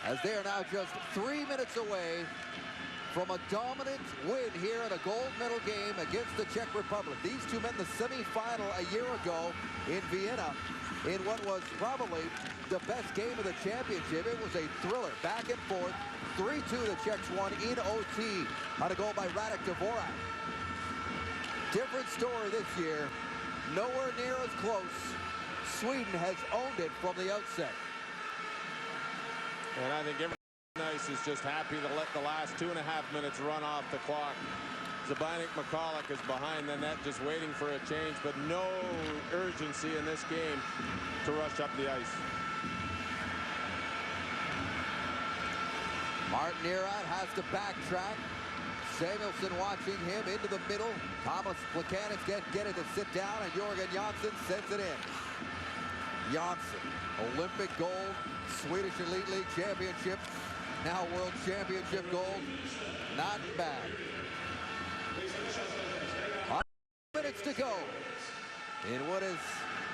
As they are now just 3 minutes away from a dominant win here in a gold medal game against the Czech Republic. These two met in the semifinal a year ago in Vienna in what was probably the best game of the championship. It was a thriller, back and forth. 3-2, the Czechs won in OT on a goal by Radek Dvorak. Different story this year, nowhere near as close. Sweden has owned it from the outset. And I think every Nice is just happy to let the last 2.5 minutes run off the clock. Zbynek McCulloch is behind the net just waiting for a change, but no urgency in this game to rush up the ice. Martin Erat has to backtrack. Samuelsson watching him into the middle. Thomas Plekanec get it to sit down, and Jörgen Jansson sends it in. Jansson, Olympic gold, Swedish Elite League championship, now World Championship gold. Not bad. 5 minutes to go in what is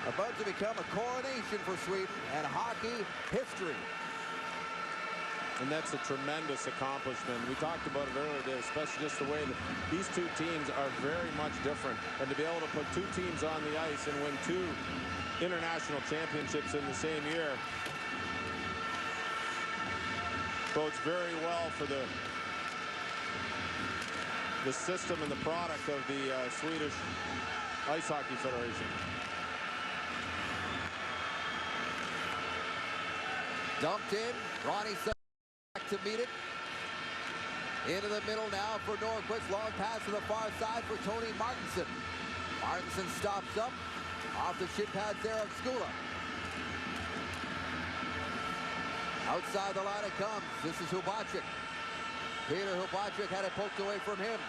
about to become a coronation for Sweden and hockey history. And that's a tremendous accomplishment. We talked about it earlier today, especially just the way that these two teams are very much different. And to be able to put two teams on the ice and win 2 international championships in the same year bodes very well for the system and the product of the Swedish Ice Hockey Federation. Dumped in, Ronnie back to meet it. Into the middle now for Norquist. Long pass to the far side for Tony Martinson. Martinson stops up off the shin pads there of Skula. Outside the line it comes. This is Hubacek. Peter Hubacek had it poked away from him.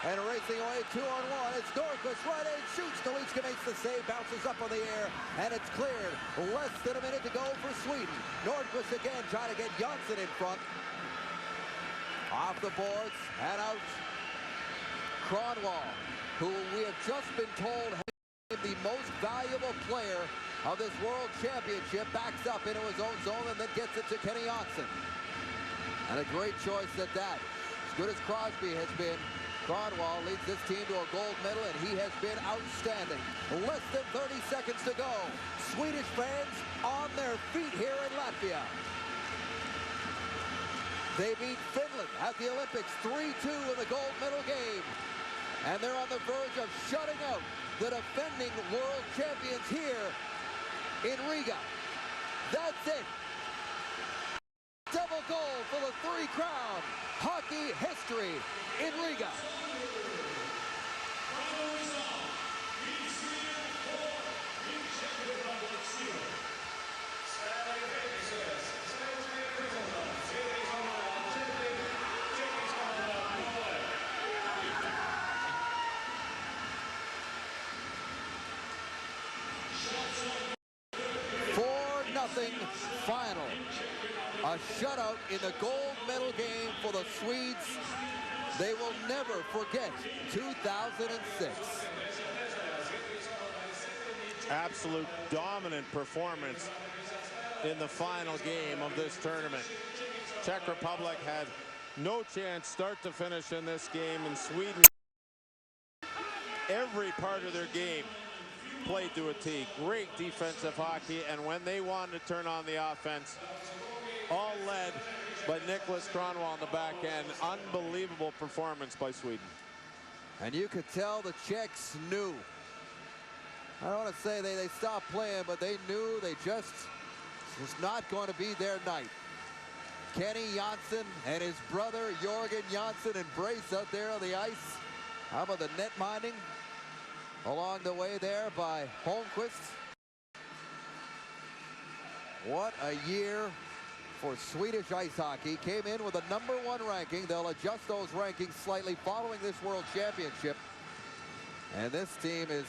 And racing away 2-on-1. It's Nordquist right in, shoots. Nowitzki makes the save, bounces up on the air, and it's cleared. Less than a minute to go for Sweden. Nordquist again trying to get Janssen in front. Off the boards and out. Kronor, who we have just been told has been the most valuable player of this World Championship, backs up into his own zone and then gets it to Kenny Janssen. And a great choice at that. As good as Crosby has been, Kronor leads this team to a gold medal, and he has been outstanding. Less than 30 seconds to go. Swedish fans on their feet here in Latvia. They beat Finland at the Olympics 3-2 in the gold medal game. And they're on the verge of shutting out the defending world champions here in Riga. That's it. Double gold for the three-crown hockey history in Riga. Final. A shutout in the gold medal game for the Swedes. They will never forget 2006. Absolute dominant performance in the final game of this tournament. Czech Republic had no chance start to finish in this game, and Sweden, every part of their game played to a T. Great defensive hockey, and when they wanted to turn on the offense, all led by Nicholas Kronor on the back end. Unbelievable performance by Sweden. And you could tell the Czechs knew. I don't want to say they stopped playing, but they knew they just was not going to be their night. Kenny Janssen and his brother Jorgen Janssen embrace out there on the ice. How about the net minding along the way there by Holmqvist? What a year for Swedish ice hockey. Came in with a #1 ranking. They'll adjust those rankings slightly following this World Championship. And this team is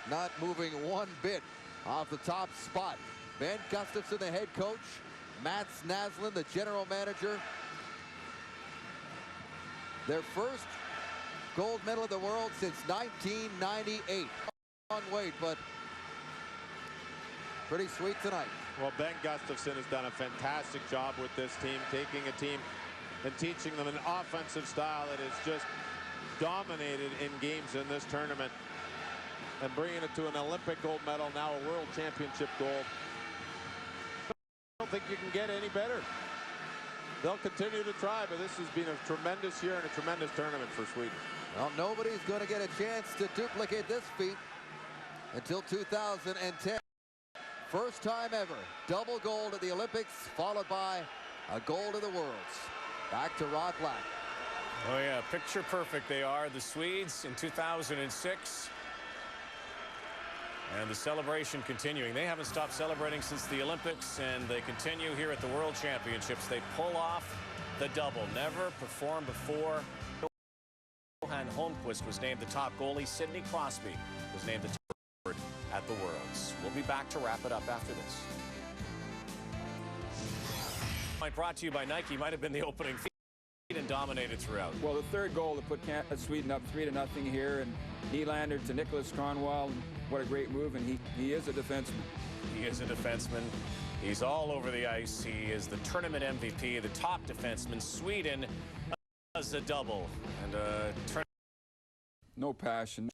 not moving one bit off the top spot. Ben Gustafsson, the head coach. Mats Naslund, the general manager. Their first gold medal of the world since 1998. Long wait, but pretty sweet tonight. Well, Ben Gustafsson has done a fantastic job with this team, taking a team and teaching them an offensive style that has just dominated in games in this tournament, and bringing it to an Olympic gold medal, now a World Championship gold. I don't think you can get any better. They'll continue to try, but this has been a tremendous year and a tremendous tournament for Sweden. Well, nobody's going to get a chance to duplicate this feat until 2010. First time ever, double gold at the Olympics, followed by a gold of the Worlds. Back to Rod Black. Oh yeah, picture perfect they are, the Swedes in 2006. And the celebration continuing. They haven't stopped celebrating since the Olympics, and they continue here at the World Championships. They pull off the double. Never performed before. Johan Holmqvist was named the top goalie. Sidney Crosby was named the top forward at the Worlds. We'll be back to wrap it up after this. Brought to you by Nike. Might have been the opening feed and dominated throughout. Well, the third goal to put Sweden up 3-0 here, and Nylander to Nicholas Kronwall. What a great move, and he is a defenseman. He is a defenseman. He's all over the ice. He is the tournament MVP, the top defenseman. Sweden does a double. And no passion.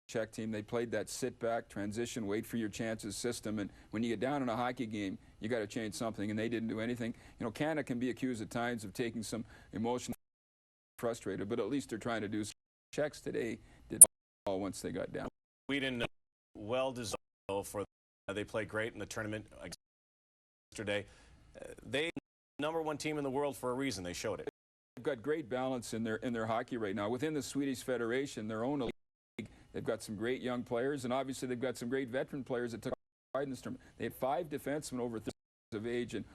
Czech team, they played that sit back, transition, wait for your chances system, and when you get down in a hockey game, you got to change something, and they didn't do anything. You know, Canada can be accused at times of taking some emotion, frustrated, but at least they're trying to do something. Czechs today did all once they got down. Sweden, well deserved for they played great in the tournament yesterday. They #1 team in the world for a reason. They showed it. They've got great balance in their hockey right now. Within the Swedish Federation, their own league, they've got some great young players, and obviously they've got some great veteran players that took part in this tournament. They had 5 defensemen over 30 years of age, and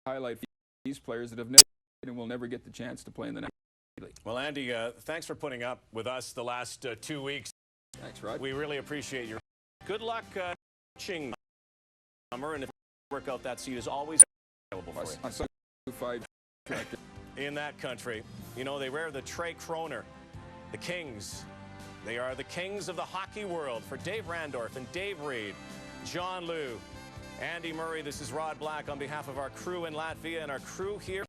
highlight for these players that have never and will never get the chance to play in the next league. Well, Andy, thanks for putting up with us the last 2 weeks. Thanks, Rod. We really appreciate your good luck coaching summer, and if you work out that seat is always available for you. I saw 5 in that country. You know, they wear the Trey Kronor, the Kings. They are the kings of the hockey world. For Dave Randorf and Dave Reed, John Liu, Andy Murray, this is Rod Black on behalf of our crew in Latvia and our crew here.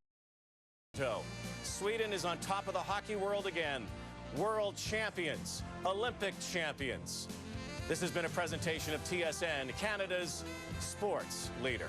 Sweden is on top of the hockey world again. World champions, Olympic champions. This has been a presentation of TSN, Canada's sports leader.